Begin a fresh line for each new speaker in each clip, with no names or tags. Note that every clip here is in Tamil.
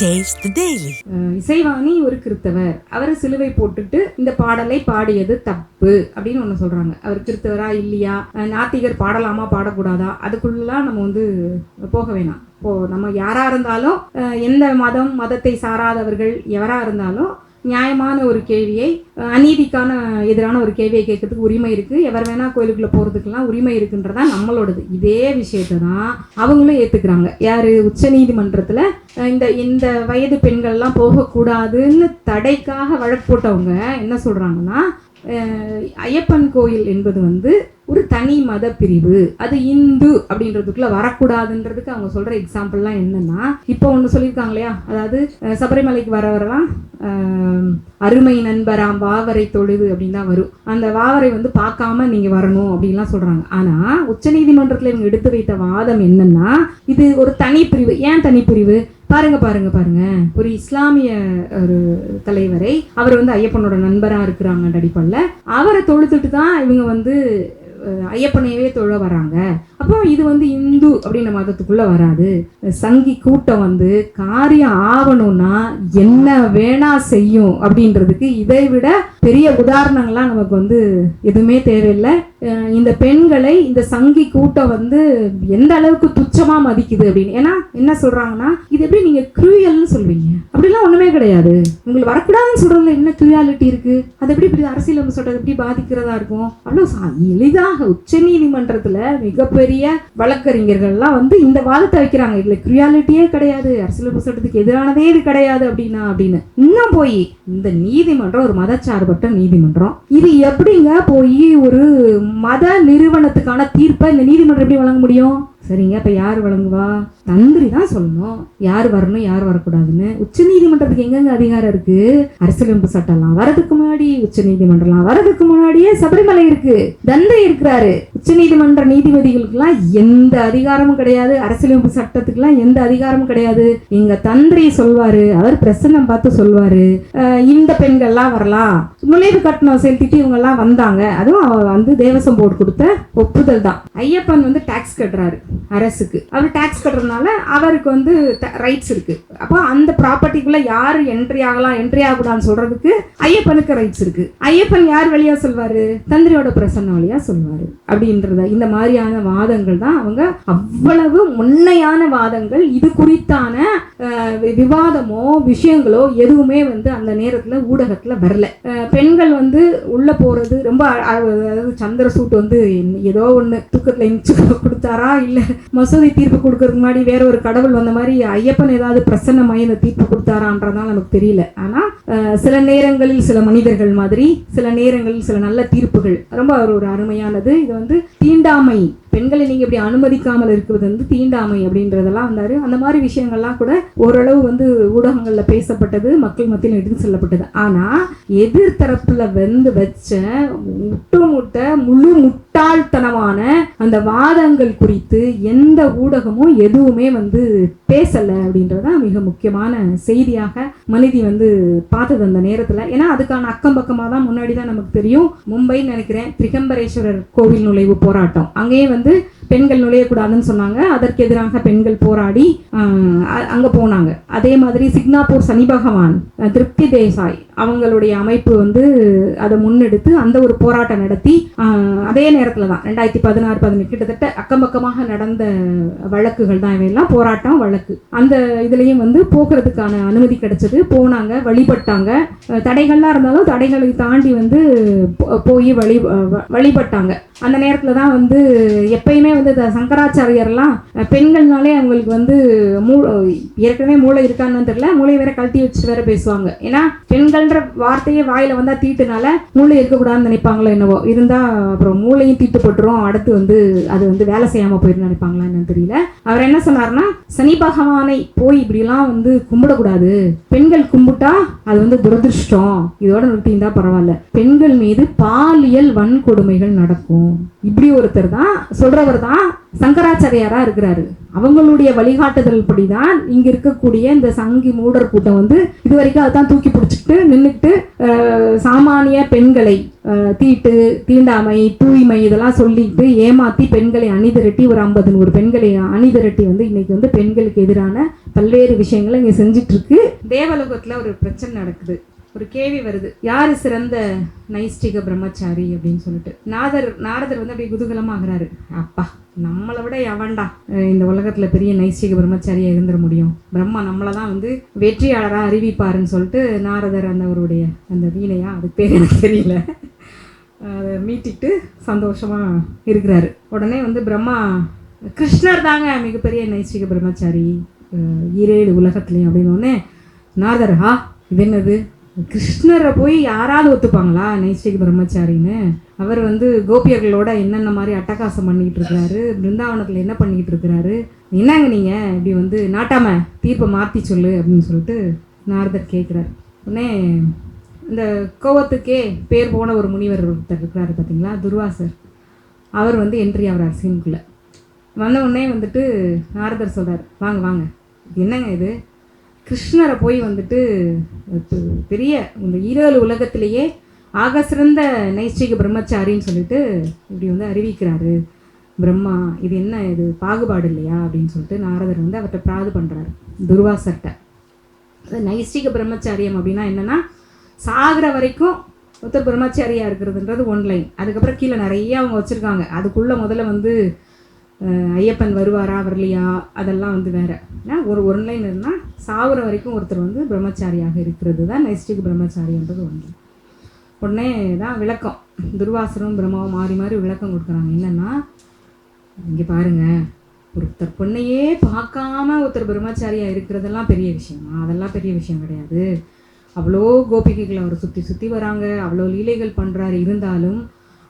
Taste the Daily.
இசைவாணி ஒரு கிறித்தவர், அவர் சிலுவை போட்டுட்டு இந்த பாடலை பாடியது தப்பு அப்படின்னு ஒன்று சொல்றாங்க. அவர் கிறித்தவரா இல்லையா, நாத்திகர் பாடலாமா பாடக்கூடாதா, அதுக்குள்ளலாம் நம்ம போக வேணாம். இப்போ நம்ம யாரா இருந்தாலும், எந்த மதத்தை சாராதவர்கள் எவரா இருந்தாலும் நியாயமான ஒரு கேள்வியை, அநீதிக்கான எதிரான ஒரு கேள்வியை கேட்கறதுக்கு உரிமை இருக்கு. எவர் வேணா கோயிலுக்குள்ள போறதுக்கெல்லாம் உரிமை இருக்குன்றதா நம்மளோடது. இதே விஷயத்தை தான் அவங்களும் ஏத்துக்கிறாங்க. யாரு? உச்ச நீதிமன்றத்துல இந்த வயது பெண்கள்லாம் போகக்கூடாதுன்னு தடைக்காக வழக்கு போட்டவங்க என்ன சொல்றாங்கன்னா, ஐயப்பன் கோயில் என்பது ஒரு தனி மத பிரிவு, அது இந்து அப்படின்றதுக்குள்ள வரக்கூடாதுன்றதுக்கு அவங்க சொல்ற எக்ஸாம்பிள்லாம் என்னன்னா, இப்போ ஒன்று சொல்லியிருக்காங்க இல்லையா, அதாவது சபரிமலைக்கு வரலாம் அருமை நண்பராம் வாவரை தொழுது அப்படின்னு தான் வரும். அந்த வாவரை பார்க்காம நீங்க வரணும் அப்படின்லாம் சொல்றாங்க. ஆனா உச்ச நீதிமன்றத்துல இவங்க எடுத்து வைத்த வாதம் என்னன்னா, இது ஒரு தனி பிரிவு. ஏன் தனி பிரிவு? பாருங்க, ஒரு இஸ்லாமிய ஒரு தலைவரை, அவர் ஐயப்பனோட நண்பரா இருக்கிறாங்க அடிப்படையில், அவரை தொழுத்துட்டு தான் இவங்க ஐயப்பனையவே தொழ வராங்க. அப்போ இது இந்து அப்படின்ற மதத்துக்குள்ள வராது. சங்கி கூட்டம் காரியம் ஆகணும்னா என்ன வேணா செய்யும் அப்படின்றதுக்கு இதை விட பெரிய உதாரணங்கள்லாம் நமக்கு எதுவுமே தேவையில்லை. இந்த பெண்களை இந்த சங்கி கூட்டம் எந்த அளவுக்கு துச்சமா மதிக்குது அப்படின்னு. ஏன்னா என்ன சொல்றாங்கன்னா, இது எப்படி நீங்க க்ரூயல்னு சொல்வீங்க? அப்படிலாம் ஒண்ணுமே கிடையாது. உங்களுக்கு வரக்கூடாதுன்னு சொல்றதுல என்ன க்ரூயாலிட்டி இருக்கு? அது எப்படி அரசியல் சொல்றது எப்படி பாதிக்கிறதா இருக்கும்? அவ்வளவு எளிதாக உச்ச நீதிமன்றத்துல மிகப்பெரிய வழக்கறிஞர்கள்லாம் இந்த வாதத்தை வைக்கிறாங்க. இதுல க்ரூயாலிட்டியே கிடையாது, அரசியல் சட்டத்துக்கு எதிரானதே இது கிடையாது அப்படின்னு. இன்னும் போய் இந்த நீதிமன்றம் ஒரு மதச்சார்பற்ற நீதிமன்றம், இது எப்படிங்க போய் ஒரு மத நிறுவனத்துக்கான தீர்ப்பை இந்த நீதிமன்றம் எப்படி வழங்க முடியும்? சரிங்க, இப்ப யார் வழங்குவா? தந்திரி தான் சொல்லணும் யார் வரணும் யார் வரக்கூடாதுன்னு. உச்ச நீதிமன்றத்துக்கு எங்கெங்க அதிகாரம் இருக்கு? அரசியலமைப்பு சட்டம்லாம் வரதுக்கு முன்னாடி, உச்ச நீதிமன்றம்லாம் வரதுக்கு முன்னாடியே சபரிமலை இருக்கு, தந்தை இருக்கிறாரு. உச்ச நீதிமன்ற நீதிபதிகளுக்கெல்லாம் எந்த அதிகாரமும் கிடையாது, அரசியலமைப்பு சட்டத்துக்குலாம் எந்த அதிகாரமும் கிடையாது. எங்க தந்திரி சொல்வாரு, அவர் பிரசன்னம் பார்த்து சொல்வாரு, இந்த பெண்கள்லாம் வரலாம், நுழைவு கட்டணம் செலுத்திட்டு இவங்க எல்லாம் வந்தாங்க, அதுவும் தேவசம் போர்டு கொடுத்த ஒப்புதல் தான். ஐயப்பன் டாக்ஸ் கட்டுறாரு அரசுக்கு, அவர் டாக்ஸ் கட்டுறதுனால அவருக்கு ரைட்ஸ் இருக்கு. அப்போ அந்த ப்ராப்பர்ட்டிக்குள்ள யார் என்ட்ரி ஆகலாம் என்ட்ரி ஆகக்கூடாதுன்னு சொல்றதுக்கு ஐயப்பனுக்கு ரைட்ஸ் இருக்கு. ஐயப்பன் யார் வழியா சொல்வாரு? தந்திரியோட பிரசன்ன வழியா சொல்வாரு. அப்படின்றத இந்த மாதிரியான வாதங்கள் தான் அவங்க, அவ்வளவு உண்மையான வாதங்கள். இது குறித்தான விவாதமோ விஷயங்களோ எதுவுமே அந்த நேரத்துல ஊடகத்துல வரல. பெண்கள் உள்ள போறது ரொம்ப, அதாவது சந்திர சூட் ஏதோ ஒண்ணு தூக்கத்துல இன்ச்சு கொடுத்தாரா, இல்ல மசூதி தீர்ப்பு கொடுக்கறதுக்கு முன்னாடி வேற ஒரு கடவுள் வந்த மாதிரி ஐயப்பன் ஏதாவது பிரசன்னமாயி இந்த தீர்ப்பு கொடுத்தாரான்றதான் நமக்கு தெரியல. ஆனா சில நேரங்களில் சில மனிதர்கள் மாதிரி, சில நேரங்களில் சில நல்ல தீர்ப்புகள் ரொம்ப ஒரு அருமையானது. இது தீண்டாமை, பெண்களை நீங்க இப்படி அனுமதிக்காமல் இருக்கிறது தீண்டாமை அப்படின்றதெல்லாம் அந்த மாதிரி விஷயங்கள்லாம் கூட ஓரளவு ஊடகங்கள்ல பேசப்பட்டது, மக்கள் மத்தியில் எடுத்து செல்லப்பட்டது. ஆனா எதிர்த்தரப்புல வச்ச முட்ட முழு முட்டாள்தனமான அந்த வாதங்கள் குறித்து எந்த ஊடகமும் எதுவுமே பேசல அப்படின்றதான் மிக முக்கியமான செய்தியாக மனிதி பார்த்தது அந்த நேரத்துல. ஏன்னா அதுக்கான அக்கம் பக்கமாக தான் முன்னாடி தான் நமக்கு தெரியும். மும்பைன்னு நினைக்கிறேன், திரிகம்பரேஸ்வரர் கோவில் நுழைவு போராட்டம், அங்கேயே பெண்கள் நுழையக்கூடாதுன்னு சொன்னாங்க. அதற்கு எதிராக பெண்கள் போராடி அங்க போனாங்க. அதே மாதிரி சிக்னாப்பூர் சனி பகவான் திருப்தி தேசாய் அவங்களுடைய அமைப்பு அதை முன்னெடுத்து அந்த ஒரு போராட்டம் நடத்தி, அதே நேரத்துல தான் 2016-18 கிட்டத்தட்ட அக்கம் பக்கமாக நடந்த வழக்குகள் தான் இவையெல்லாம், போராட்டம் வழக்கு. அந்த இதுலயும் போகிறதுக்கான அனுமதி கிடைச்சது, போனாங்க, வழிபட்டாங்க. தடைகள்லாம் இருந்தாலும் தடைகளை தாண்டி போய் வழிபட்டாங்க. அந்த நேரத்துல தான் எப்பயுமே சங்கராச்சாரியர்லாம் பெண்கள்னாலே அவங்களுக்கு ஏற்கனவே மூளை இருக்கான்னு தெரியல, மூளை வேற கழட்டி வச்சுட்டு வேற பேசுவாங்க. ஏன்னா பெண்கள்ன்ற வார்த்தையே வாயில வந்தா தீட்டுனால மூளை இருக்கக்கூடாதுன்னு நினைப்பாங்களோ என்னவோ, இருந்தா அப்புறம் மூளையும் தீட்டுப்பட்டுரும், அடுத்து அது வேலை செய்யாம போயிருந்து நினைப்பாங்களா என்னன்னு தெரியல. அவர் என்ன சொன்னார்னா, சனி பகவானை போய் இப்படி எல்லாம் கும்பிடக்கூடாது, பெண்கள் கும்பிட்டா அது துரதிருஷ்டம், இதோட நிறுத்தியிருந்தா பரவாயில்ல, பெண்கள் மீது பாலியல் வன்கொடுமைகள் நடக்கும். இப்படி ஒருத்தர் தான் சொல்றவர் தான் சங்கராச்சாரியாரா இருக்கிறாரு. அவங்களுடைய வழிகாட்டுதல் படிதான் இங்க இருக்கக்கூடிய இந்த சங்கி மூடர் கூட்டம் இது வரைக்கும் அதான் தூக்கி பிடிச்சிட்டு நின்றுட்டு சாமானிய பெண்களை தீட்டு, தீண்டாமை, தூய்மை இதெல்லாம் சொல்லிட்டு ஏமாத்தி பெண்களை அணிதிரட்டி ஒரு 50-100 பெண்களை அணிதிரட்டி இன்னைக்கு பெண்களுக்கு எதிரான பல்வேறு விஷயங்களை இங்கே செஞ்சிட்ருக்கு. தேவலோகத்தில் ஒரு பிரச்சனை நடக்குது. ஒரு கேள்வி வருது, யார் சிறந்த நைஷ்டிக பிரம்மச்சாரி அப்படின்னு சொல்லிட்டு. நாரதர் வந்து அப்படியே குதூகலமாகறாரு. அப்பா, நம்மளை விட எவன்டா இந்த உலகத்தில் பெரிய நைஷ்டிக பிரம்மச்சாரியாக இருந்துட முடியும், பிரம்மா நம்மளை தான் வந்து வெற்றியாளராக அறிவிப்பாருன்னு சொல்லிட்டு நாரதர் அவருடைய அந்த வீணையா, அது பேர் எனக்கு தெரியல, அதை மீட்டிட்டு சந்தோஷமாக இருக்கிறாரு. உடனே வந்து பிரம்மா, கிருஷ்ணர் தாங்க மிகப்பெரிய நைஷ்டிக பிரம்மச்சாரி 7 உலகத்துலேயும் அப்படின்னு. நாரதர், இது என்னது, கிருஷ்ணரை போய் யாராவது ஒத்துப்பாங்களா நைஷ்டிக பிரம்மச்சாரின்னு? அவர் வந்து கோபியர்களோட என்னென்ன மாதிரி அட்டகாசம் பண்ணிக்கிட்டு இருக்கிறாரு, பிருந்தாவனத்தில் என்ன பண்ணிக்கிட்டு இருக்கிறாரு, என்னங்க நீங்கள் இப்படி வந்து நாட்டாம தீர்ப்பை மாற்றி சொல்லு அப்படின்னு சொல்லிட்டு நாரதர் கேட்குறாரு. உடனே இந்த கோவத்துக்கே பேர் போன ஒரு முனிவர் ஒருத்தர் இருக்கிறாரு பார்த்தீங்களா, துர்வாசர். அவர் வந்து என்ட்ரி ஆகிறார் சீனுக்குள்ளே. வந்த உடனே வந்துட்டு நாரதர் சொல்கிறார், வாங்க வாங்க, என்னங்க இது, கிருஷ்ணரை போய் வந்துட்டு பெரிய இந்த 7 உலகத்திலேயே ஆக சிறந்த நைஷ்டிக பிரம்மச்சாரின்னு சொல்லிட்டு இப்படி வந்து அறிவிக்கிறாரு பிரம்மா, இது என்ன, இது பாகுபாடு இல்லையா அப்படின்னு சொல்லிட்டு நாரதர் வந்து அவர்கிட்ட பிராது பண்ணுறாரு துர்வாசர்கிட்ட. அது நைஷ்டிக பிரம்மச்சாரியம் அப்படின்னா என்னென்னா, சாகிற வரைக்கும் ஒருத்தர் பிரம்மச்சாரியாக இருக்கிறதுன்றது ஒன்லைன். அதுக்கப்புறம் கீழே நிறைய அவங்க வச்சுருக்காங்க. அதுக்குள்ளே முதல்ல வந்து ஐயப்பன் வருவாரா வரலையா அதெல்லாம் வந்து வேறு. ஏன்னா ஒரு ஒன்லைன் இருந்தால் சாகுற வரைக்கும் ஒருத்தர் வந்து பிரம்மச்சாரியாக இருக்கிறது தான் நைஷ்டிக பிரம்மச்சாரின்றது ஒன்று. உடனே தான் விளக்கம், துர்வாசரும் பிரம்மாவும் மாறி மாறி விளக்கம் கொடுக்குறாங்க. என்னென்னா, இங்கே பாருங்கள், ஒருத்தர் பொண்ணையே பார்க்காம ஒருத்தர் பிரம்மச்சாரியாக இருக்கிறதெல்லாம் பெரிய விஷயமா? அதெல்லாம் பெரிய விஷயம் கிடையாது. அவ்வளோ கோபிகைகளை அவர் சுற்றி சுற்றி வராங்க, அவ்வளோ லீலைகள் பண்ணுறாரு. இருந்தாலும்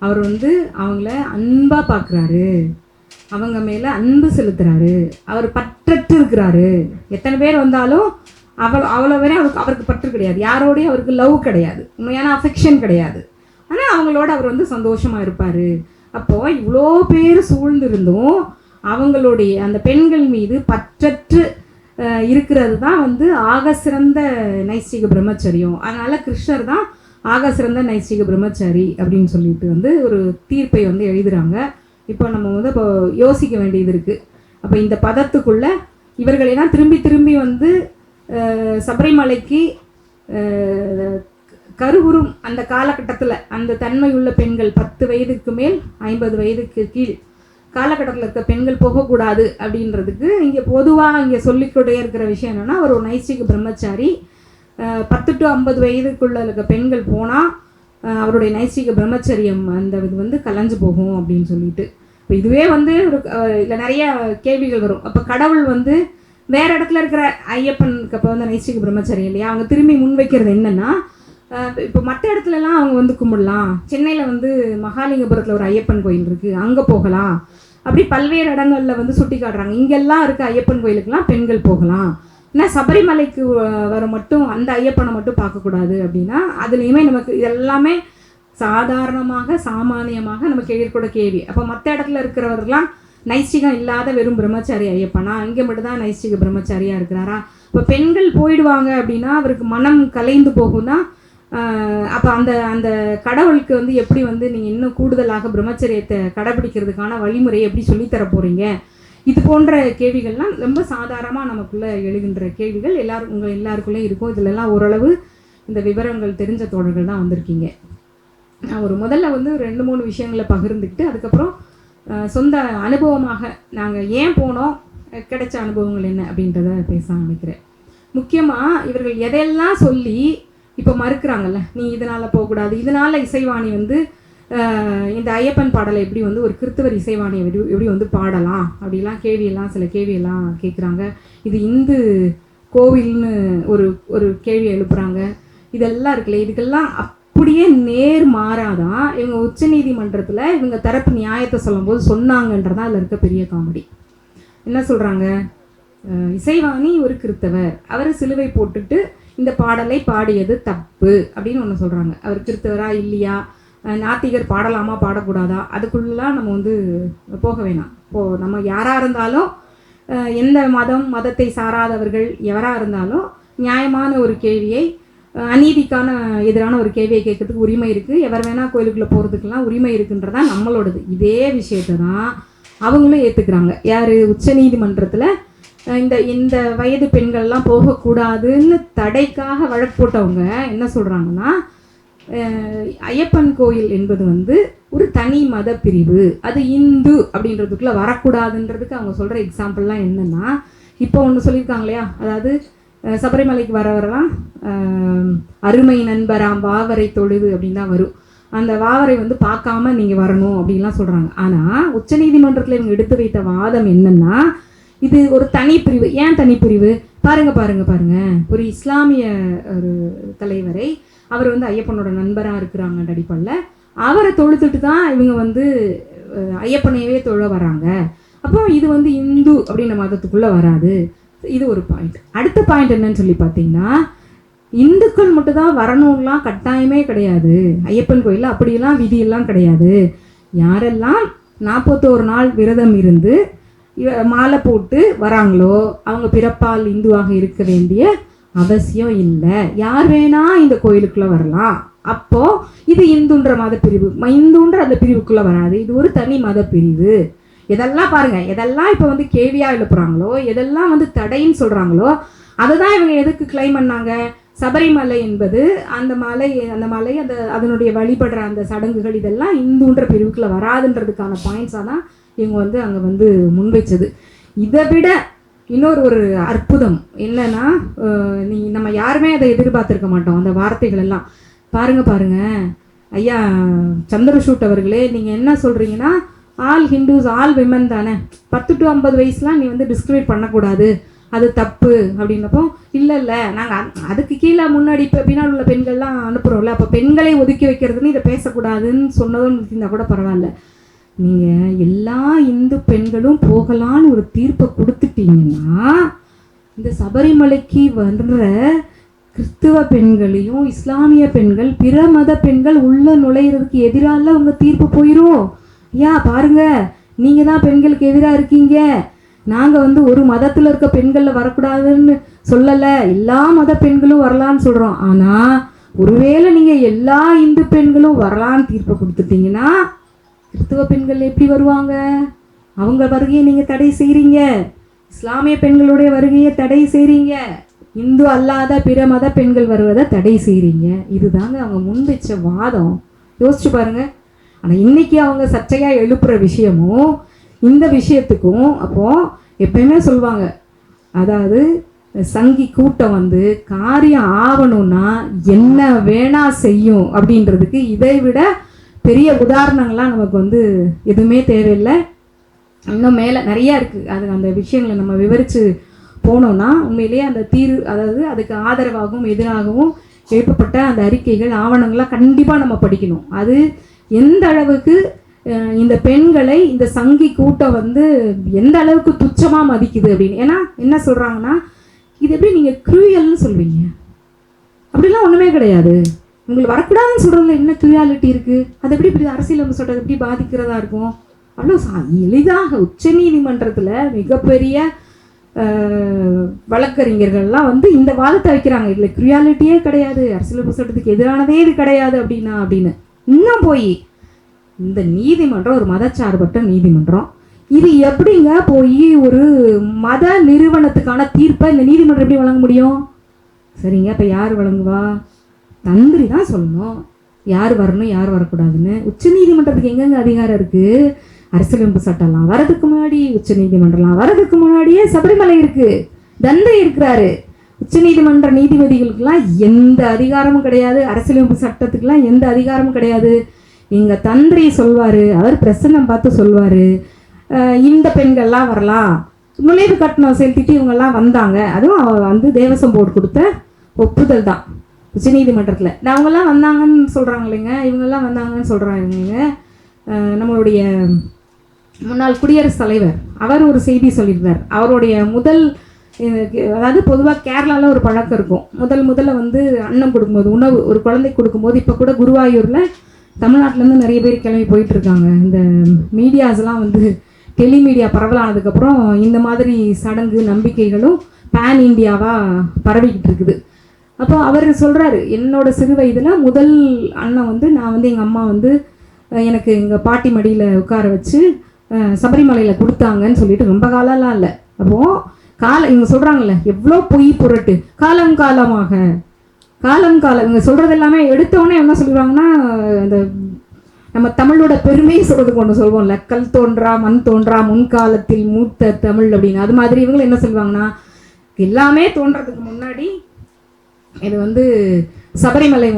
அவர் வந்து அவங்கள அன்பாக பார்க்குறாரு, அவங்க மேலே அன்பு செலுத்துறாரு, அவர் பற்றற்று இருக்கிறாரு. எத்தனை பேர் வந்தாலும் அவ்வளோ பேரே அவருக்கு பற்று கிடையாது, யாரோடையும் அவருக்கு லவ் கிடையாது, உண்மையான அஃபெக்ஷன் கிடையாது. ஆனால் அவங்களோட அவர் வந்து சந்தோஷமாக இருப்பார். அப்போது இவ்வளோ பேர் சூழ்ந்திருந்தும் அவங்களுடைய அந்த பெண்கள் மீது பற்றற்று இருக்கிறது தான் வந்து ஆக சிறந்த நைஷ்டிக பிரம்மச்சரியம். அதனால் கிருஷ்ணர் தான் ஆக சிறந்த நைஷ்டிக பிரம்மச்சாரி அப்படின்னு சொல்லிட்டு வந்து ஒரு தீர்ப்பை வந்து எழுதுகிறாங்க. இப்போ நம்ம வந்து இப்போ யோசிக்க வேண்டியது இருக்குது. அப்போ இந்த பதத்துக்குள்ளே இவர்களெல்லாம் திரும்பி திரும்பி வந்து சபரிமலைக்கு கருவுறும் அந்த காலகட்டத்தில் அந்த தன்மையுள்ள பெண்கள் 10 வயதுக்கு மேல் 50 வயதுக்கு கீழ் காலகட்டத்தில் இருக்க பெண்கள் போகக்கூடாது அப்படின்றதுக்கு இங்கே பொதுவாக இங்கே சொல்லிக்கொண்டே இருக்கிற விஷயம் என்னென்னா, ஒரு நைஷ்டிக பிரம்மச்சாரி 10 to 50 வயதுக்குள்ளே இருக்க பெண்கள் போனால் அவருடைய நைஷ்டிக பிரம்மச்சரியம் அந்த இது வந்து கலைஞ்சு போகும் அப்படின்னு சொல்லிட்டு. இப்போ இதுவே வந்து ஒரு இதில் நிறைய கேள்விகள் வரும். அப்போ கடவுள் வந்து வேறு இடத்துல இருக்கிற ஐயப்பனுக்கு அப்போ வந்து நைஷ்டிக பிரம்மச்சரியம் இல்லையா, அவங்க திரும்பி முன்வைக்கிறது என்னென்னா, இப்போ மற்ற இடத்துலலாம் அவங்க வந்து கும்பிடலாம். சென்னையில் வந்து மகாலிங்கபுரத்தில் ஒரு ஐயப்பன் கோயில் இருக்குது, அங்கே போகலாம். அப்படி பல்வேறு இடங்களில் வந்து சுட்டி காட்டுறாங்க. இங்கெல்லாம் இருக்க ஐயப்பன் கோயிலுக்கெல்லாம் பெண்கள் போகலாம். ஏன்னா சபரிமலைக்கு வர மட்டும் அந்த ஐயப்பனை மட்டும் பார்க்கக்கூடாது அப்படின்னா, அதுலேயுமே நமக்கு இதெல்லாமே சாதாரணமாக சாமானியமாக நமக்கு எதிர்கூட கேள்வி. அப்போ மற்ற இடத்துல இருக்கிறவர்கள்லாம் நைஷ்டிகம் இல்லாத வெறும் பிரம்மச்சாரி ஐயப்பனா, இங்கே மட்டும் தான் நைஷ்டிக பிரம்மச்சாரியாக இருக்கிறாரா? இப்போ பெண்கள் போயிடுவாங்க அப்படின்னா அவருக்கு மனம் கலைந்து போகும்னா, அப்போ அந்த அந்த கடவுளுக்கு வந்து எப்படி வந்து நீங்கள் இன்னும் கூடுதலாக பிரம்மச்சரியத்தை கடைபிடிக்கிறதுக்கான வழிமுறையை எப்படி சொல்லித்தர போகிறீங்க? இது போன்ற கேள்விகள்லாம் ரொம்ப சாதாரணமாக நமக்குள்ளே எழுகின்ற கேள்விகள் உங்கள் எல்லாருக்குள்ளே இருக்கும். இதிலெல்லாம் ஓரளவு இந்த விவரங்கள் தெரிஞ்ச தோழர்கள் தான் வந்திருக்கீங்க. நான் ஒரு முதல்ல வந்து 2-3 விஷயங்களை பகிர்ந்துக்கிட்டு அதுக்கப்புறம் சொந்த அனுபவமாக நாங்கள் ஏன் போனோம், கிடைச்ச அனுபவங்கள் என்ன அப்படின்றத பேச நினைக்கிறேன். முக்கியமாக இவர்கள் எதையெல்லாம் சொல்லி இப்போ மறுக்கிறாங்கல்ல, நீ இதனால் போகக்கூடாது, இதனால் இசைவாணி வந்து இந்த ஐயப்பன் பாடலை எப்படி வந்து ஒரு கிறிஸ்தவர் இசைவாணியை எப்படி வந்து பாடலாம் அப்படிலாம் சில கேள்வியெல்லாம் கேட்குறாங்க. இது இந்து கோவில்னு ஒரு கேள்வி எழுப்புறாங்க. இதெல்லாம் இருக்குல்ல, இதுக்கெல்லாம் அப்படியே நேர் மாறாதான் இவங்க உச்சநீதிமன்றத்தில் இவங்க தரப்பு நியாயத்தை சொல்லும்போது சொன்னாங்கன்றதான் அதில் இருக்க பெரிய காமெடி. என்ன சொல்கிறாங்க, இசைவாணி ஒரு கிறிஸ்தவர், அவர் சிலுவை போட்டுட்டு இந்த பாடலை பாடியது தப்பு அப்படின்னு ஒன்று சொல்கிறாங்க. அவர் கிறிஸ்தவரா இல்லையா, நாத்திகர் பாடலாமா பாடக்கூடாதா, அதுக்குள்ளெலாம் நம்ம வந்து போக வேணாம். இப்போது நம்ம யாராக இருந்தாலும் எந்த மதத்தை சாராதவர்கள் எவராக இருந்தாலும் நியாயமான ஒரு கேள்வியை, அநீதிக்கான எதிரான ஒரு கேள்வியை கேட்கறதுக்கு உரிமை இருக்குது. எவர் வேணால் கோயிலுக்குள்ளே போகிறதுக்கெல்லாம் உரிமை இருக்குன்றதான் நம்மளோடது. இதே விஷயத்தை தான் அவங்களும் ஏற்றுக்கிறாங்க. யார், உச்சநீதிமன்றத்தில் இந்த இந்த வயது பெண்கள்லாம் போகக்கூடாதுன்னு தடைக்காக வழக்கு போட்டவங்க என்ன சொல்கிறாங்கன்னா, ஐயப்பன் கோயில் என்பது வந்து ஒரு தனி மத பிரிவு, அது இந்து அப்படின்றதுக்குள்ளே வரக்கூடாதுன்றதுக்கு அவங்க சொல்கிற எக்ஸாம்பிள்லாம் என்னென்னா, இப்போ ஒன்று சொல்லியிருக்காங்க இல்லையா, அதாவது சபரிமலைக்கு வரவரெல்லாம் அருமை நண்பராம் வாவரை தொழுது அப்படின்னு தான் வரும். அந்த வாவரை வந்து பார்க்காம நீங்கள் வரணும் அப்படின்லாம் சொல்கிறாங்க. ஆனால் உச்சநீதிமன்றத்தில் இவங்க எடுத்து வைத்த வாதம் என்னென்னா, இது ஒரு தனிப்பிரிவு. ஏன் தனிப்பிரிவு? பாருங்க, ஒரு இஸ்லாமிய ஒரு தலைவரை, அவர் வந்து ஐயப்பனோட நண்பராக இருக்கிறாங்க அடிப்படையில், அவரை தொழுத்துட்டு தான் இவங்க வந்து ஐயப்பனையவே தொழ வராங்க. அப்போ இது வந்து இந்து அப்படின்ற மதத்துக்குள்ளே வராது. இது ஒரு பாயிண்ட். அடுத்த பாயிண்ட் என்னன்னு சொல்லி பார்த்தீங்கன்னா, இந்துக்கள் மட்டும் தான் வரணும்லாம் கட்டாயமே கிடையாது. ஐயப்பன் கோயிலில் அப்படியெல்லாம் விதியெல்லாம் கிடையாது. யாரெல்லாம் 41 நாள் விரதம் இருந்து மாலை போட்டு வராங்களோ அவங்க பிறப்பால் இந்துவாக இருக்க வேண்டிய அவசியம் இல்லை. யார் வேணா இந்த கோயிலுக்குள்ளே வரலாம். அப்போ இது இந்துன்ற மத பிரிவு, இந்துன்ற அந்த பிரிவுக்குள்ளே வராது. இது ஒரு தனி மத பிரிவு. எதெல்லாம் பாருங்க, எதெல்லாம் இப்போ வந்து கேள்வியாக எழுப்புறாங்களோ, எதெல்லாம் வந்து தடைன்னு சொல்கிறாங்களோ, அதை தான் இவங்க எதுக்கு கிளைம் பண்ணாங்க? சபரிமலை என்பது அந்த மலை அந்த அதனுடைய வழிபடுற அந்த சடங்குகள் இதெல்லாம் இந்துன்ற பிரிவுக்குள்ளே வராதுன்றதுக்கான பாயிண்ட்ஸாக தான் இவங்க வந்து அங்கே வந்து முன்வைச்சது. இதை விட இன்னொரு ஒரு அற்புதம் என்னன்னா, நம்ம யாருமே அதை எதிர்பார்த்துருக்க மாட்டோம். அந்த வார்த்தைகள் எல்லாம் பாருங்க ஐயா சந்திரசூட் அவர்களே, நீங்கள் என்ன சொல்கிறீங்கன்னா, ஆல் ஹிந்துஸ் ஆல் விமன் தானே, 10 to 50 வயசுலாம் நீ வந்து டிஸ்கிரிமினேட் பண்ணக்கூடாது, அது தப்பு அப்படின்னப்போ, இல்லை நாங்கள் அதுக்கு கீழே முன்னாடி இப்போ பின்னால் உள்ள பெண்கள்லாம் அனுப்புகிறோம்ல, அப்போ பெண்களை ஒதுக்கி வைக்கிறதுன்னு இதை பேசக்கூடாதுன்னு சொன்னதும் இருந்தால் கூட பரவாயில்ல. நீங்கள் எல்லா இந்து பெண்களும் போகலான்னு ஒரு தீர்ப்பை கொடுத்துட்டீங்கன்னா, இந்த சபரிமலைக்கு வர்ற கிறிஸ்துவ பெண்களையும் இஸ்லாமிய பெண்கள் பிற மத பெண்கள் உள்ள நுழையிறதுக்கு எதிரால உங்கள் தீர்ப்பு போயிடும். ஏன் பாருங்க, நீங்கள் தான் பெண்களுக்கு எதிராக இருக்கீங்க. நாங்கள் வந்து ஒரு மதத்தில் இருக்க பெண்களில் வரக்கூடாதுன்னு சொல்லலை, எல்லா மத பெண்களும் வரலான்னு சொல்கிறோம். ஆனால் ஒருவேளை நீங்கள் எல்லா இந்து பெண்களும் வரலான்னு தீர்ப்பை கொடுத்துட்டீங்கன்னா, கிறிஸ்துவ பெண்கள் எப்படி வருவாங்க? அவங்க வருகையை நீங்கள் தடை செய்கிறீங்க. இஸ்லாமிய பெண்களுடைய வருகையை தடை செய்கிறீங்க. இந்து அல்லாத பிற மத பெண்கள் வருவதை தடை செய்கிறீங்க. இதுதாங்க அவங்க முன்வைச்ச வாதம். யோசிச்சு பாருங்க. ஆனால் இன்னைக்கு அவங்க சர்ச்சையாக எழுப்புற விஷயமும் இந்த விஷயத்துக்கும் அப்போது எப்பயுமே சொல்லுவாங்க, அதாவது சங்கி கூட்டம் வந்து காரியம் ஆகணும்னா என்ன வேணா செய்யும் அப்படின்றதுக்கு இதை விட பெரிய உதாரணங்கள்லாம் நமக்கு வந்து எதுவுமே தேவையில்லை. இன்னும் மேலே நிறையா இருக்குது. அது அந்த விஷயங்களை நம்ம விவரித்து போனோம்னா உண்மையிலேயே அந்த அதாவது அதுக்கு ஆதரவாகவும் எதிராகவும் எழுப்பப்பட்ட அந்த அறிக்கைகள் ஆவணங்கள்லாம் கண்டிப்பாக நம்ம படிக்கணும். அது எந்த அளவுக்கு இந்த பெண்களை இந்த சங்கி கூட்டம் வந்து எந்த அளவுக்கு துச்சமாக மதிக்குது அப்படின்னு. ஏன்னா என்ன சொல்கிறாங்கன்னா, இது எப்படி நீங்கள் க்ரூயல்னு சொல்வீங்க? அப்படிலாம் ஒன்றுமே கிடையாது. உங்களுக்கு வரக்கூடாதுன்னு சொல்கிறதுல என்ன க்ரூயாலிட்டி இருக்குது? அது எப்படி இப்படி அரசியல் சொல்கிறது எப்படி பாதிக்கிறதா இருக்கும்? அவ்வளோ எளிதாக உச்சநீதிமன்றத்தில் மிகப்பெரிய வழக்கறிஞர்கள்லாம் வந்து இந்த வாதத்தை வைக்கிறாங்க. இதில் க்ரூயாலிட்டியே கிடையாது, அரசியல் சட்டத்துக்கு எதிரானதே இது கிடையாது அப்படின்னு. இன்னும் போய் இந்த நீதிமன்றம் ஒரு மதச்சார்பற்ற நீதிமன்றம், இது எப்படிங்க போய் ஒரு மத நிறுவனத்துக்கான தீர்ப்பை இந்த நீதிமன்றம் எப்படி வழங்க முடியும்? சரிங்க, இப்போ யார் வழங்குவா? தந்திரி தான் சொல்லணும் யார் வரணும் யார் வரக்கூடாதுன்னு. உச்சநீதிமன்றத்துக்கு எங்கெங்க அதிகாரம் இருக்குது? அரசியலமைப்பு சட்டம்லாம் வரதுக்கு முன்னாடி, உச்சநீதிமன்றம்லாம் வரதுக்கு முன்னாடியே சபரிமலை இருக்குது, தந்தை இருக்கிறாரு. உச்சநீதிமன்ற நீதிபதிகளுக்கெல்லாம் எந்த அதிகாரமும் கிடையாது, அரசியலமைப்பு சட்டத்துக்கெல்லாம் எந்த அதிகாரமும் கிடையாது. எங்கள் தந்திரி சொல்வார், அவர் பிரசன்னம் பார்த்து சொல்வார், இந்த பெண்கள்லாம் வரலாம், நுழைவு கட்டணம் செலுத்திட்டு இவங்கெல்லாம் வந்தாங்க. அதுவும் வந்து தேவசம் போர்டு கொடுத்த ஒப்புதல் தான் உச்சநீதிமன்றத்தில். அவங்கெல்லாம் வந்தாங்கன்னு சொல்கிறாங்க இல்லைங்க, இவங்கெல்லாம் வந்தாங்கன்னு சொல்கிறாங்க. நம்மளுடைய முன்னாள் குடியரசுத் தலைவர் அவர் ஒரு செய்தி சொல்லியிருந்தார். அவருடைய அதாவது பொதுவாக கேரளாவில் ஒரு பழக்கம் இருக்கும், முதல்ல வந்து அன்னம் கொடுக்கும்போது, உணவு ஒரு குழந்தைக்கு கொடுக்கும்போது, இப்போ கூட குருவாயூரில் தமிழ்நாட்டிலேருந்து நிறைய பேர் கிளம்பி போயிட்டுருக்காங்க. இந்த மீடியாஸ்லாம் வந்து டெலிமீடியா பரவலானதுக்கப்புறம் இந்த மாதிரி சடங்கு நம்பிக்கைகளும் பேன் இண்டியாவாக பரவிக்கிட்டு இருக்குது. அப்போ அவர் சொல்கிறாரு, என்னோட சிறு வயதில் முதல் அண்ணன் வந்து நான் வந்து எங்கள் அம்மா வந்து எனக்கு எங்கள் பாட்டி மடியில் உட்கார வச்சு சபரிமலையில் கொடுத்தாங்கன்னு சொல்லிட்டு ரொம்ப காலம்லாம் இல்லை. அப்போது இவங்க சொல்கிறாங்கல்ல எவ்வளோ பொய் புரட்டு, காலம் காலமாக இவங்க சொல்கிறது எல்லாமே எடுத்தோடனே என்ன சொல்லுவாங்கன்னா, அந்த நம்ம தமிழோட பெருமையை சொல்கிறதுக்கு ஒன்று சொல்லுவோம்ல, கல் தோன்றா மண் தோன்றா முன்காலத்தில் மூத்த தமிழ் அப்படின்னு. அது மாதிரி இவங்க என்ன சொல்லுவாங்கன்னா, எல்லாமே தோன்றதுக்கு முன்னாடி இது சபரிமலை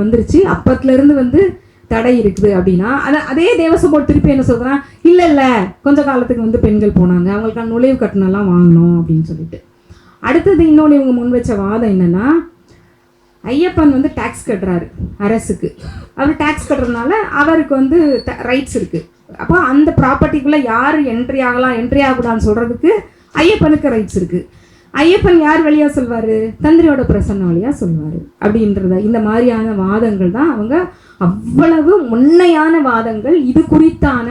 வந்துருச்சு, அப்பத்துலேருந்து தடை இருக்குது அப்படின்னா, அதே தேவசம்போர்டு திருப்பி என்ன சொல்கிறான், இல்லை கொஞ்ச காலத்துக்கு பெண்கள் போனாங்க, அவங்களுக்கான நுழைவு கட்டணம்லாம் வாங்கணும் அப்படின்னு சொல்லிட்டு. அடுத்தது இன்னொன்று இவங்க முன் வச்ச வாதம் என்னென்னா, ஐயப்பன் டேக்ஸ் கட்டுறாரு அரசுக்கு. அவர் டேக்ஸ் கட்டுறதுனால அவருக்கு ரைட்ஸ் இருக்குது. அப்போ அந்த ப்ராப்பர்ட்டிக்குள்ளே யார் என்ட்ரி ஆகலாம் என்ட்ரி ஆகக்கூடாதுன்னு சொல்கிறதுக்கு ஐயப்பனுக்கு ரைட்ஸ் இருக்குது. ஐயப்பன் யார் வழியாக சொல்வார், தந்திரியோட பிரசன்ன வழியாக சொல்வார் அப்படின்றத. இந்த மாதிரியான வாதங்கள் தான் அவங்க, அவ்வளவு உண்மையான வாதங்கள். இது குறித்தான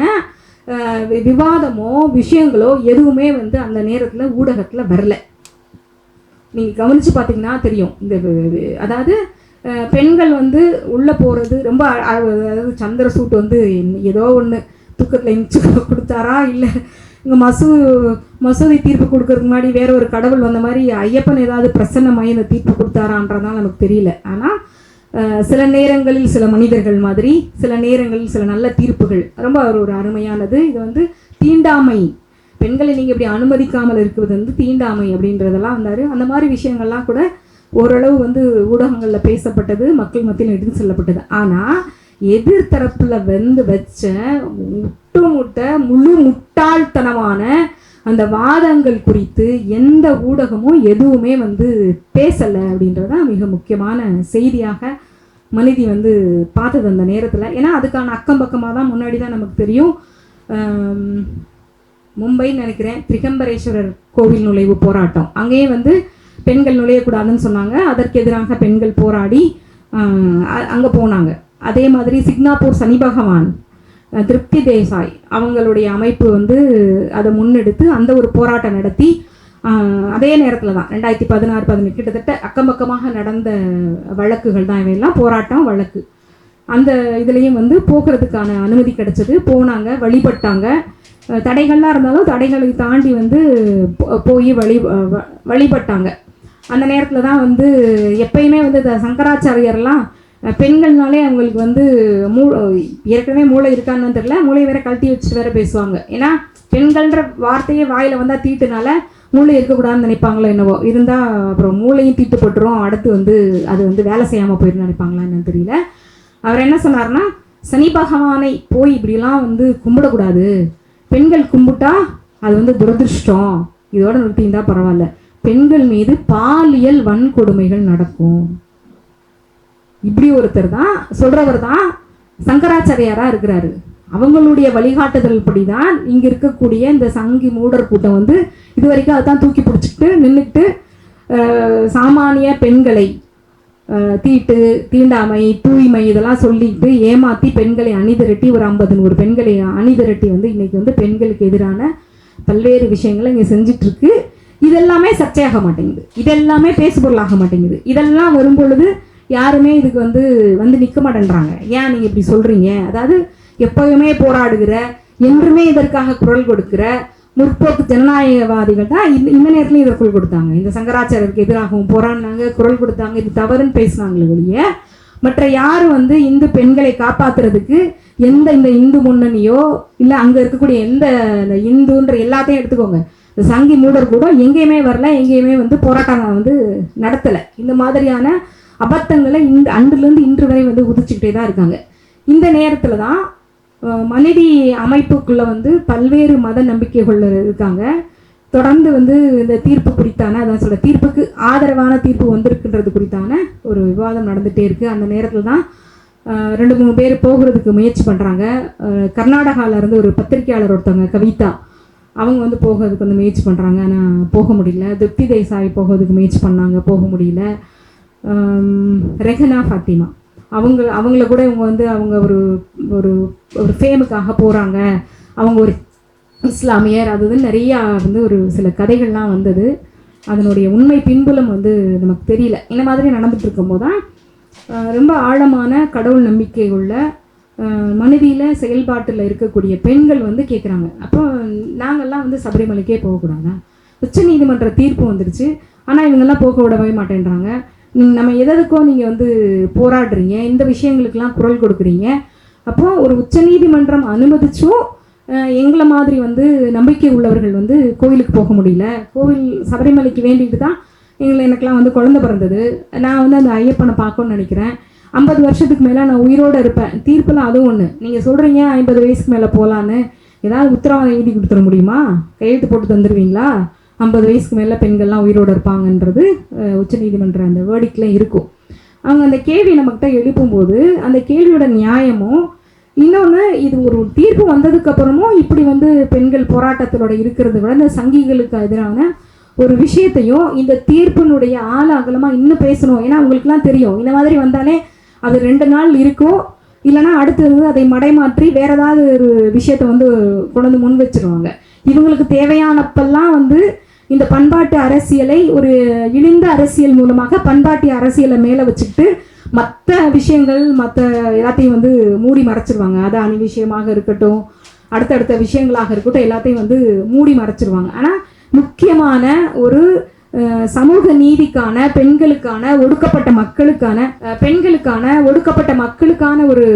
விவாதமோ விஷயங்களோ எதுவுமே அந்த நேரத்தில் ஊடகத்தில் வரல. நீங்கள் கவனித்து பார்த்தீங்கன்னா தெரியும். அதாவது பெண்கள் உள்ளே போகிறது ரொம்ப, அதாவது சந்திர சூட்டு ஏதோ ஒன்று தூக்கத்தில் எமிச்சு கொடுத்தாரா, இல்லை இங்கே மசூதி தீர்ப்பு கொடுக்கறதுக்கு முன்னாடி வேற ஒரு கடவுள் வந்த மாதிரி ஐயப்பன் ஏதாவது பிரசன்னமாகி இந்த தீர்ப்பு கொடுத்தாரான்றதால நமக்கு தெரியல. ஆனால் சில நேரங்களில் சில மனிதர்கள் மாதிரி, சில நேரங்களில் சில நல்ல தீர்ப்புகள் ரொம்ப ஒரு அருமையானது. இது தீண்டாமை, பெண்களை நீங்கள் இப்படி அனுமதிக்காமல் இருக்கிறது தீண்டாமை அப்படின்றதெல்லாம் அந்த மாதிரி விஷயங்கள்லாம் கூட ஓரளவு ஊடகங்களில் பேசப்பட்டது, மக்கள் மத்தியில் எடுத்து செல்லப்பட்டது. ஆனால் எதிர்த்தரப்பில் வச்ச முழு முட்டாள்தனமான அந்த வாதங்கள் குறித்து எந்த ஊடகமும் எதுவுமே பேசலை அப்படின்றதான் மிக முக்கியமான செய்தியாக மனிதி பார்த்தது அந்த நேரத்தில். ஏன்னா அதுக்கான அக்கம் பக்கமாக தான் முன்னாடி தான் நமக்கு தெரியும். மும்பைன்னு நினைக்கிறேன், திரிகம்பரேஸ்வரர் கோவில் நுழைவு போராட்டம், அங்கேயே பெண்கள் நுழையக்கூடாதுன்னு சொன்னாங்க. அதற்கு எதிராக பெண்கள் போராடி அங்கே போனாங்க. அதே மாதிரி சிக்னாப்பூர் சனி பகவான் திருப்தி தேசாய் அவங்களுடைய அமைப்பு அதை முன்னெடுத்து அந்த ஒரு போராட்டம் நடத்தி, அதே நேரத்தில் தான் 2016-18 கிட்டத்தட்ட அக்கம்பக்கமாக நடந்த வழக்குகள் தான் இவையெல்லாம், போராட்டம் வழக்கு. அந்த இதுலேயும் போகிறதுக்கான அனுமதி கிடைச்சது, போனாங்க, வழிபட்டாங்க. தடைகள்லாம் இருந்தாலும் தடைகளை தாண்டி போய் வழிபட்டாங்க. அந்த நேரத்தில் தான் எப்பயுமே சங்கராச்சாரியர்லாம் பெண்கள்னாலே அவங்களுக்கு ஏற்கனவே மூளை இருக்கான்னு தெரியல, மூளை வேற கழட்டி வச்சுட்டு வேற பேசுவாங்க. ஏன்னா பெண்கள்ன்ற வார்த்தையே வாயில் வந்தால் தீட்டுனால மூளை இருக்கக்கூடாதுன்னு நினைப்பாங்களோ என்னவோ, இருந்தால் அப்புறம் மூளையும் தீட்டு போட்டுரும், அடுத்து அது வேலை செய்யாமல் போயிருந்து நினைப்பாங்களா என்னன்னு தெரியல. அவர் என்ன சொன்னார்னா, சனி பகவானை போய் இப்படிலாம் கும்பிடக்கூடாது, பெண்கள் கும்பிட்டா அது துரதிருஷ்டம், இதோட நிறுத்தியிருந்தா பரவாயில்ல, பெண்கள் மீது பாலியல் வன்கொடுமைகள் நடக்கும். இப்படி ஒருத்தர் தான் சொல்றவர் தான் சங்கராச்சாரியாரா இருக்கிறாரு. அவங்களுடைய வழிகாட்டுதல் படிதான் இங்க இருக்கக்கூடிய இந்த சங்கி மூடர் கூட்டம் இது வரைக்கும் அதுதான் தூக்கி பிடிச்சிட்டு நின்றுட்டு சாமானிய பெண்களை தீண்டாமை தூய்மை இதெல்லாம் சொல்லிட்டு ஏமாத்தி பெண்களை அணிதிரட்டி ஒரு 50-100 பெண்களை அணிதிரட்டி இன்னைக்கு பெண்களுக்கு எதிரான பல்வேறு விஷயங்களை இங்கே செஞ்சிட்டு இருக்கு. இதெல்லாமே சர்ச்சையாக மாட்டேங்குது, இதெல்லாமே பேசுபொருளாக மாட்டேங்குது. இதெல்லாம் வரும்பொழுது யாருமே இதுக்கு நிற்க மாட்டேன்றாங்க. ஏன் நீங்கள் இப்படி சொல்கிறீங்க? அதாவது எப்போயுமே போராடுகிற, என்றுமே இதற்காக குரல் கொடுக்கிற முற்போக்கு ஜனநாயகவாதிகள் தான் இந்த நேரத்துலையும் இதை குரல் கொடுத்தாங்க. இந்த சங்கராச்சாரியருக்கு எதிராகவும் போராடினாங்க, குரல் கொடுத்தாங்க, இது தவறுன்னு பேசினாங்களே ஒழிய மற்ற யாரும் இந்து பெண்களை காப்பாற்றுறதுக்கு இந்த இந்து முன்னணியோ இல்லை அங்கே இருக்கக்கூடிய எந்த இந்துன்ற எல்லாத்தையும் எடுத்துக்கோங்க, இந்த சங்கி மூடர் கூட எங்கேயுமே வரல, எங்கேயுமே போராட்டம் நடத்தலை. இந்த மாதிரியான அபத்தங்களை அன்றிலிருந்து இன்று வரை உதிச்சுக்கிட்டே தான் இருக்காங்க. இந்த நேரத்தில் தான் மனிதி அமைப்புக்குள்ளே பல்வேறு மத நம்பிக்கைகள் இருக்காங்க. தொடர்ந்து இந்த தீர்ப்பு குறித்தான, அதான் சொல்கிற தீர்ப்புக்கு ஆதரவான தீர்ப்பு வந்திருக்குன்றது குறித்தான ஒரு விவாதம் நடந்துகிட்டே இருக்குது. அந்த நேரத்தில் தான் 2-3 பேர் போகிறதுக்கு முயற்சி பண்ணுறாங்க. கர்நாடகாவிலேருந்து ஒரு பத்திரிகையாளர் ஒருத்தவங்க கவிதா, அவங்க போகிறதுக்கு முயற்சி பண்ணுறாங்க, ஆனால் போக முடியல. திருப்தி தேசாய் போகிறதுக்கு முயற்சி பண்ணாங்க, போக முடியல. ரெஹனா ஃபாத்திமா அவங்கள கூட இவங்க அவங்க ஒரு ஒரு ஒரு ஃபேமுக்காக போகிறாங்க, அவங்க ஒரு இஸ்லாமியர், அது நிறையா ஒரு சில கதைகள்லாம் வந்தது. அதனுடைய உண்மை பின்புலம் நமக்கு தெரியல. இந்த மாதிரி நடந்துட்டு இருக்கும்போது தான் ரொம்ப ஆழமான கடவுள் நம்பிக்கை உள்ள மனிதியில் செயல்பாட்டில் இருக்கக்கூடிய பெண்கள் கேட்குறாங்க, அப்போ நாங்கள்லாம் சபரிமலைக்கே போகக்கூடாதா, உச்சநீதிமன்ற தீர்ப்பு வந்துடுச்சு. ஆனால் இவங்கெல்லாம் போக விடவே மாட்டேன்றாங்க. நம்ம எதுக்கோ நீங்கள் வந்து போராடுறீங்க, இந்த விஷயங்களுக்கெல்லாம் குரல் கொடுக்குறீங்க. அப்போது ஒரு உச்சநீதிமன்றம் அனுமதிச்சும் எங்களை மாதிரி வந்து நம்பிக்கை உள்ளவர்கள் வந்து கோவிலுக்கு போக முடியல. கோவில் சபரிமலைக்கு வேண்டிட்டு தான் எனக்கெலாம் வந்து குழந்தை பிறந்தது. நான் வந்து அந்த ஐயப்பனை பார்க்கணும்னு நினைக்கிறேன். 50 வருஷத்துக்கு மேலே நான் உயிரோடு இருப்பேன். தீர்ப்பெல்லாம் அதுவும் ஒன்று. நீங்கள் சொல்கிறீங்க 50 வயசுக்கு மேலே போகலான்னு, ஏதாவது உத்தரவாதம் எழுதி கொடுத்துட முடியுமா? கையெழுத்து போட்டு தந்துடுவீங்களா? 50 வயசுக்கு மேலே பெண்கள்லாம் உயிரோடு இருப்பாங்கன்றது உச்சநீதிமன்ற அந்த வேர்டிக்லாம் இருக்கும். அவங்க அந்த கேள்வி நம்மக்கிட்ட எழுப்பும்போது அந்த கேள்வியோட நியாயமும், இன்னொன்று இது ஒரு தீர்ப்பு வந்ததுக்கப்புறமும் இப்படி வந்து பெண்கள் போராட்டத்தோட இருக்கிறத விட இந்த சங்கிகளுக்கு எதிரான ஒரு விஷயத்தையும் இந்த தீர்ப்பினுடைய அகலமாக இன்னும் பேசணும். ஏன்னா உங்களுக்குலாம் தெரியும், இந்த மாதிரி வந்தாலே அது 2 நாள் இருக்கும், இல்லைனா அடுத்தது அதை மடைமாற்றி வேறு ஏதாவது ஒரு விஷயத்தை வந்து கொண்டு வந்து முன் வச்சுருவாங்க. இவங்களுக்கு தேவையானப்பெல்லாம் வந்து இந்த பண்பாட்டு அரசியலை ஒரு இழிந்த அரசியல் மூலமாக பண்பாட்டு அரசியலை மேலே வச்சுக்கிட்டு மற்ற விஷயங்கள் மற்ற எல்லாத்தையும் வந்து மூடி மறைச்சிருவாங்க. அது அணி விஷயமாக இருக்கட்டும், அடுத்தடுத்த விஷயங்களாக இருக்கட்டும், எல்லாத்தையும் வந்து மூடி மறைச்சிருவாங்க. ஆனால் முக்கியமான ஒரு சமூக நீதிக்கான, பெண்களுக்கான, ஒடுக்கப்பட்ட மக்களுக்கான ஒரு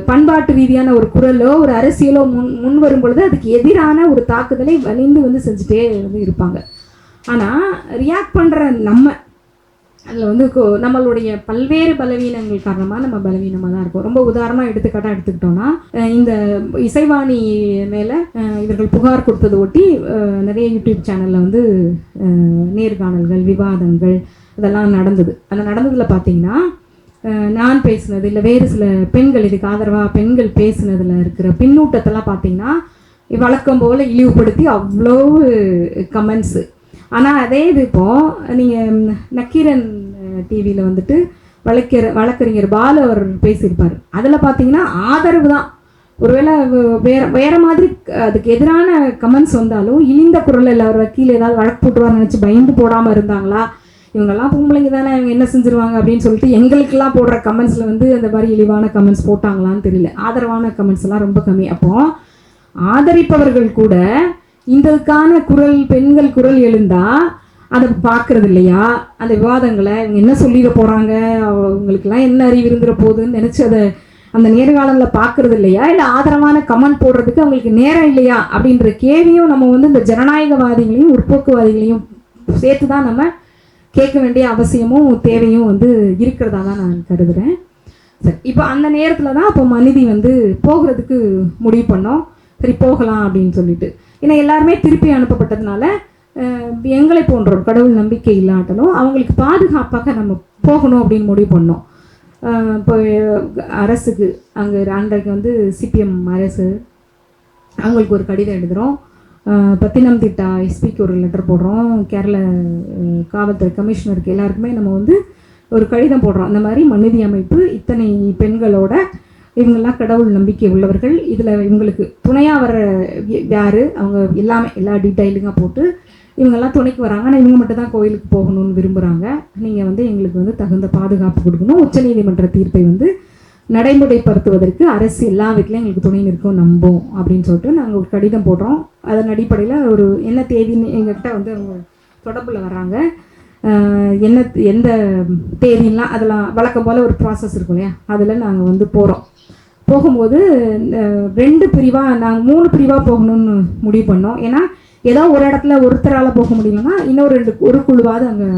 பண்பாட்டு ரீதியான ஒரு குரலோ ஒரு அரசியலோ முன் வரும் பொழுது அதுக்கு எதிரான ஒரு தாக்குதலை வலிந்து வந்து செஞ்சுட்டே வந்து இருப்பாங்க. ஆனால் ரியாக்ட் பண்ணுற நம்ம அதில் வந்து நம்மளுடைய பல்வேறு பலவீனங்கள் காரணமாக நம்ம பலவீனமாக தான் இருக்கும். ரொம்ப உதாரணமாக எடுத்துக்கிட்டோம்னா, இந்த இசைவாணி மேலே இவர்கள் புகார் கொடுத்தது ஒட்டி நிறைய யூடியூப் சேனலில் வந்து நேர்காணல்கள், விவாதங்கள் இதெல்லாம் நடந்தது. அந்த நடந்ததில் பார்த்தீங்கன்னா, நான் பேசுனது இல்லை வேறு சில பெண்கள் இதுக்கு ஆதரவாக பெண்கள் பேசுனதில் இருக்கிற பின்னூட்டத்தெல்லாம் பார்த்தீங்கன்னா வழக்கம் போல் இழிவுபடுத்தி அவ்வளோ கமெண்ட்ஸு. ஆனால் அதே இது இப்போது நீங்கள் நக்கீரன் டிவியில் வந்துட்டு வழக்கறிஞர் பாலு அவர் பேசியிருப்பார். அதில் பார்த்தீங்கன்னா ஆதரவு தான். ஒருவேளை வேறு மாதிரி அதுக்கு எதிரான கமெண்ட்ஸ் வந்தாலும் இழிந்த குரலில் அவர் வக்கீல் ஏதாவது வழக்கு போட்டுவார் நினச்சி பயந்து போடாமல் இருந்தாங்களா, இவங்கெல்லாம் பொம்பளைங்க தானே, இவங்க என்ன செஞ்சுருவாங்க அப்படின்னு சொல்லிட்டு எங்களுக்கெல்லாம் போடுற கமெண்ட்ஸில் வந்து அந்த மாதிரி இழிவான கமெண்ட்ஸ் போட்டாங்களான்னு தெரியல. ஆதரவான கமெண்ட்ஸ் எல்லாம் ரொம்ப கம்மி. அப்போது ஆதரிப்பவர்கள் கூட இதற்கான குரல், பெண்கள் குரல் எழுந்தா அதை பார்க்கறது இல்லையா? அந்த விவாதங்களை இவங்க என்ன சொல்லிட போகிறாங்க, அவங்களுக்கெல்லாம் என்ன அறிவு இருந்துட போகுதுன்னு நினச்சி அதை அந்த நேர்காணலில் பார்க்கறது இல்லையா? இல்லை ஆதரவான கமெண்ட் போடுறதுக்கு அவங்களுக்கு நேரம் இல்லையா அப்படின்ற கேள்வியும் நம்ம வந்து இந்த ஜனநாயகவாதிகளையும் முற்போக்குவாதிகளையும் சேர்த்து தான் நம்ம கேட்க வேண்டிய அவசியமும் தேவையும் வந்து இருக்கிறதா தான் நான் கருதுகிறேன். சரி, இப்போ அந்த நேரத்தில் தான் இப்போ மனிதி வந்து போகிறதுக்கு முடிவு பண்ணோம். சரி போகலாம் அப்படின்னு சொல்லிட்டு. ஏன்னா எல்லாருமே திருப்பி அனுப்பப்பட்டதுனால எங்களை போன்றோர் கடவுள் நம்பிக்கை இல்லாட்டலும் அவங்களுக்கு பாதுகாப்பாக நம்ம போகணும் அப்படின்னு முடிவு பண்ணோம். இப்போ அரசுக்கு அங்கே அன்றைக்கு வந்து சிபிஎம் அரசு அவங்களுக்கு ஒரு கடிதம் எழுதுகிறோம். பத்தினம்திட்டா எஸ்பிக்கு ஒரு லெட்டர் போடுறோம். கேரள காவல்துறை கமிஷனருக்கு எல்லாருக்குமே நம்ம வந்து ஒரு கடிதம் போடுறோம். அந்த மாதிரி மனிதி அமைப்பு இத்தனை பெண்களோட இவங்கெல்லாம் கடவுள் நம்பிக்கை உள்ளவர்கள், இதில் இவங்களுக்கு துணையாக வர யார், அவங்க எல்லாமே எல்லா டீட்டெயிலுங்க போட்டு இவங்கெல்லாம் துணைக்கு வராங்க. ஆனால் இவங்க மட்டும் தான் கோயிலுக்கு போகணும்னு விரும்புகிறாங்க. நீங்கள் வந்து எங்களுக்கு வந்து தகுந்த பாதுகாப்பு கொடுக்கணும். உச்சநீதிமன்ற தீர்ப்பை வந்து நடைமுறைப்படுத்துவதற்கு அரசு எல்லா வீட்டிலையும் எங்களுக்கு துணை நிற்கும் நம்போம் அப்படின்னு சொல்லிட்டு நாங்கள் ஒரு கடிதம் போடுறோம். அதன் அடிப்படையில் ஒரு என்ன தேதின்னு எங்கள்கிட்ட வந்து அவங்க தொடர்பில் வர்றாங்க. எந்த தேதியெலாம் அதெல்லாம் வழக்கம் போல் ஒரு ப்ராசஸ் இருக்கும் இல்லையா, அதில் நாங்கள் வந்து போகிறோம். போகும்போது 2 பிரிவாக நாங்கள் 3 பிரிவாக போகணும்னு முடிவு பண்ணோம். ஏன்னா ஏதோ ஒரு இடத்துல ஒருத்தரால் போக முடியலன்னா இன்னொரு ஒரு குழுவாவது அங்கே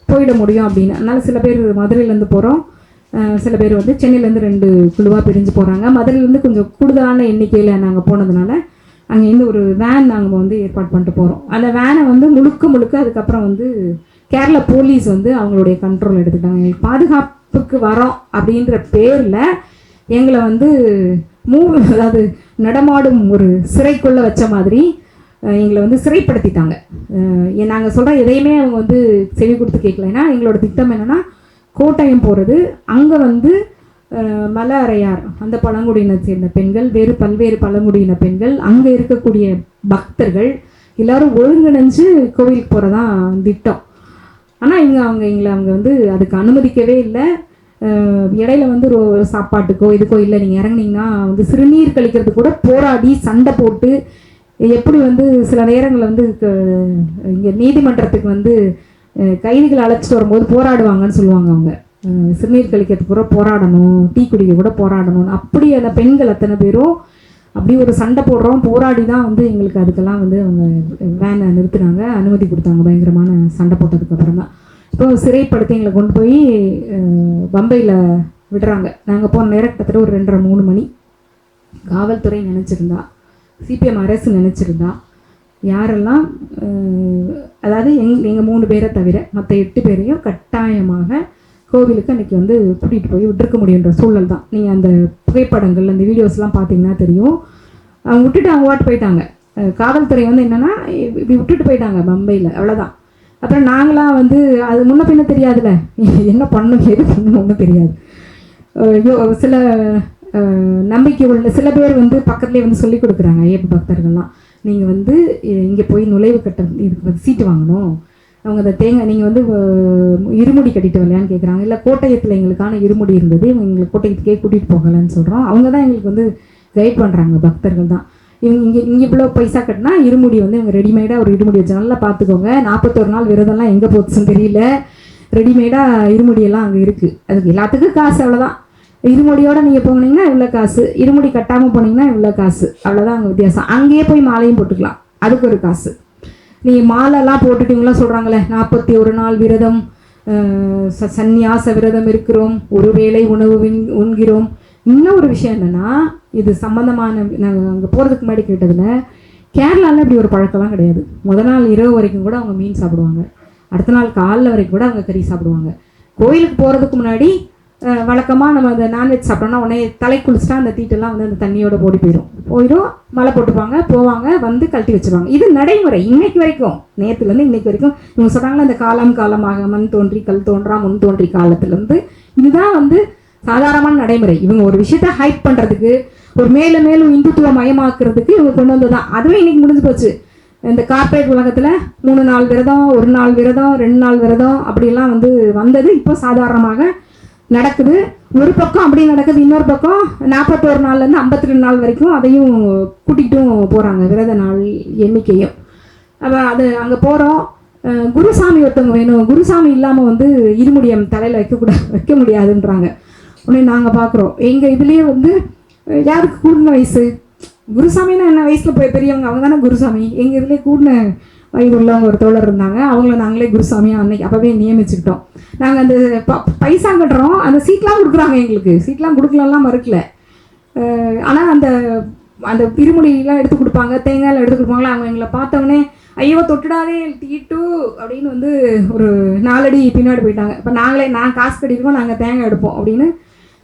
போயிட முடியும் அப்படின்னு. அதனால் சில பேர் மதுரையிலேருந்து போகிறோம், சில பேர் வந்து சென்னையிலேருந்து 2 குழுவாக பிரிஞ்சு போகிறாங்க. மதுரையிலேருந்து கொஞ்சம் கூடுதலான எண்ணிக்கையில் நாங்கள் போனதுனால அங்கேருந்து ஒரு வேன் நாங்கள் வந்து ஏற்பாடு பண்ணிட்டு போகிறோம். அந்த வேனை வந்து முழுக்க அதுக்கப்புறம் வந்து கேரளா போலீஸ் வந்து அவங்களுடைய கண்ட்ரோல் எடுத்துக்கிட்டாங்க. எங்களுக்கு பாதுகாப்புக்கு வரோம் அப்படின்ற பேரில் எங்களை வந்து அதாவது நடமாடும் ஒரு சிறைக்குள்ளே வச்ச மாதிரி எங்களை வந்து சிறைப்படுத்திட்டாங்க. நாங்கள் சொல்கிற எதையுமே அவங்க வந்து செவி கொடுத்து கேட்கலைன்னா எங்களோட திட்டம் என்னென்னா கோட்டயம் போகிறது, அங்கே வந்து மலை அறையார் அந்த பழங்குடியினை சேர்ந்த பெண்கள், பல்வேறு பழங்குடியின பெண்கள், அங்கே இருக்கக்கூடிய பக்தர்கள் எல்லோரும் ஒருங்கிணைஞ்சு கோவிலுக்கு போகிறதான் திட்டம். ஆனால் அவங்க வந்து அதுக்கு அனுமதிக்கவே இல்லை. இடையில வந்து ஒரு சாப்பாட்டுக்கோ இதுக்கோ இல்லை, நீங்கள் இறங்குனீங்கன்னா வந்து சிறுநீர் கழிக்கிறது கூட போராடி சண்டை போட்டு எப்படி வந்து சில நேரங்களில் வந்து இங்கே நீதிமன்றத்துக்கு வந்து கைதிகள் அழைச்சிட்டு வரும்போது போராடுவாங்கன்னு சொல்லுவாங்க. அவங்க சிறுநீர் கழிக்கிறதுக்கு கூட போராடணும், டீ குடிக்க கூட போராடணும். அப்படி அந்த பெண்கள் அத்தனை பேரும் அப்படி ஒரு சண்டை போடுறோம், போராடி தான் வந்து எங்களுக்கு அதுக்கெல்லாம் வந்து அவங்க வேனை நிறுத்தினாங்க, அனுமதி கொடுத்தாங்க. பயங்கரமான சண்டை போட்டதுக்கு அப்புறம் தான் இப்போ சிறைப்படுத்தி எங்களை கொண்டு போய் பம்பையில் விடுறாங்க. நாங்கள் போன நேரம் கிட்டத்தட்ட ஒரு 2:30-3 மணி. காவல்துறை நினச்சிருந்தா, சிபிஎம் அரசு நினச்சிருந்தா, யாரெல்லாம் அதாவது எங்கள் 3 பேரை தவிர மற்ற 8 பேரையும் கட்டாயமாக கோவிலுக்கு அன்றைக்கி வந்து கூட்டிகிட்டு போய் விட்டுருக்க முடியுன்ற சூழல் தான். நீங்கள் அந்த புகைப்படங்கள் அந்த வீடியோஸ்லாம் பார்த்தீங்கன்னா தெரியும். அவங்க விட்டுட்டு அவங்க வாட்டு போயிட்டாங்க. காவல்துறை வந்து என்னென்னா இப்படி விட்டுட்டு போயிட்டாங்க பம்பையில், அவ்வளோதான். அப்புறம் நாங்களாம் வந்து அது முன்ன பின்ன தெரியாதுல்ல, என்ன பண்ணணும் எது பண்ணணும்னு தெரியாது. சில நம்பிக்கை உள்ள சில பேர் வந்து பக்கத்துலேயே வந்து சொல்லிக் கொடுக்குறாங்க ஐயப்ப பக்தர்கள்லாம், நீங்கள் வந்து இங்கே போய் நுழைவு கட்ட இதுக்கு வந்து சீட்டு வாங்கணும், அவங்க அந்த தேங்காய் நீங்கள் வந்து இருமுடி கட்டிட்டு வரலையான்னு கேட்குறாங்க. இல்லை கோட்டயத்தில் எங்களுக்கான இருமுடி இருந்தது, இவங்க எங்களுக்கு கோட்டயத்துக்கே கூட்டிகிட்டு போகலைன்னு சொல்கிறோம். அவங்க தான் எங்களுக்கு வந்து கைட் பண்ணுறாங்க, பக்தர்கள் தான். இங்கே இவ்வளோ பைசா கட்டினா இருமுடி வந்து இவங்க ரெடிமேடாக ஒரு இருமுடி வச்சு நல்லா பார்த்துக்கோங்க. 41 நாள் விரதம்லாம் எங்கே போச்சுன்னு தெரியல, ரெடிமேடாக இருமுடியெல்லாம் அங்கே இருக்குது. அதுக்கு எல்லாத்துக்கும் காசு, அவ்வளோதான். இருமுடியோடு நீங்கள் போனீங்கன்னா இவ்வளோ காசு, இருமுடி கட்டாமல் போனீங்கன்னா இவ்வளோ காசு, அவ்வளோதான் அங்கே வித்தியாசம். அங்கேயே போய் மாலையும் போட்டுக்கலாம், அதுக்கு ஒரு காசு. நீங்கள் மாலைலாம் போட்டுட்டீங்களா சொல்கிறாங்களே, 41 நாள் விரதம், சந்நியாச விரதம் இருக்கிறோம், ஒருவேளை உணவு உண்கிறோம். இன்னும் ஒரு விஷயம் என்னென்னா, இது சம்மந்தமான நாங்கள் அங்கே போகிறதுக்கு முன்னாடி கேட்டதில், கேரளாவில் இப்படி ஒரு பழக்கம்லாம் கிடையாது. முதல் நாள் இரவு வரைக்கும் கூட அவங்க மீன் சாப்பிடுவாங்க, அடுத்த நாள் காலைல வரைக்கும் கூட அவங்க கறி சாப்பிடுவாங்க. கோயிலுக்கு போகிறதுக்கு முன்னாடி வழக்கமாக நம்ம அந்த நான்வெஜ் சாப்பிட்டோம்னா உடனே தலை குளிச்சுட்டா அந்த தீட்டெல்லாம் வந்து அந்த தண்ணியோட போயிடும், மலை போட்டுப்பாங்க, போவாங்க, வந்து கழட்டி வச்சுருவாங்க. இது நடைமுறை இன்னைக்கு வரைக்கும், நேற்றுலேருந்து இன்னைக்கு வரைக்கும். இவங்க சொல்கிறாங்களா இந்த காலமாக மண் தோன்றி கல் தோன்றா முன் தோன்றி காலத்துலேருந்து இதுதான் வந்து சாதாரணமான நடைமுறை. இவங்க ஒரு விஷயத்த ஹைப் பண்ணுறதுக்கு, ஒரு மேலும் மேலும் இந்துத்துவ மயமாக்குறதுக்கு இவங்க கொண்டு வந்தது தான். அதுவே இன்னைக்கு முடிஞ்சு போச்சு. இந்த கார்ப்பரேட் உலகத்தில் 3 நாள் விரதம், 1 நாள் விரதம், 2 நாள் விரதம் அப்படிலாம் வந்து வந்தது இப்போ சாதாரணமாக நடக்குது. ஒரு பக்கம் அப்படி நடக்குது, இன்னொரு பக்கம் 41 நாள்லேருந்து 52 நாள் வரைக்கும் அதையும் கூட்டிகிட்டும் போகிறாங்க, விரத நாள் எண்ணிக்கையும். அப்போ அது அங்கே போகிறோம், குருசாமி ஒருத்தவங்க வேணும், குருசாமி இல்லாமல் வந்து இருமுடியம் தலையில் வைக்க முடியாதுன்றாங்க. உடனே நாங்கள் பார்க்குறோம், எங்கள் இதுலேயே வந்து யாருக்கு கூடின வயசு, குருசாமின்னா என்ன வயசில் போய் பெரியவங்க அவங்க தானே குருசாமி. எங்கள் இதுலேயே கூடின வயது உள்ளவங்க ஒரு தோழர் இருந்தாங்க, அவங்கள நாங்களே குருசாமியாக அன்னைக்கு அப்போவே நியமிச்சுக்கிட்டோம். நாங்கள் அந்த பைசா கட்டுறோம், அந்த சீட்லாம் கொடுக்குறாங்க எங்களுக்கு, சீட்லாம் கொடுக்கலலாம் மறுக்கல. ஆனால் அந்த அந்த இருமுடியெலாம் எடுத்து கொடுப்பாங்க, தேங்காயில் எடுத்து கொடுப்பாங்களா, அவங்க எங்களை பார்த்தவொடனே ஐயோ தொட்டுடாதே தீட்டு அப்படின்னு வந்து ஒரு 4 அடி பின்னாடி போயிட்டாங்க. இப்போ நான் காசு கட்டிருக்கோம், நாங்கள் தேங்காய் எடுப்போம் அப்படின்னு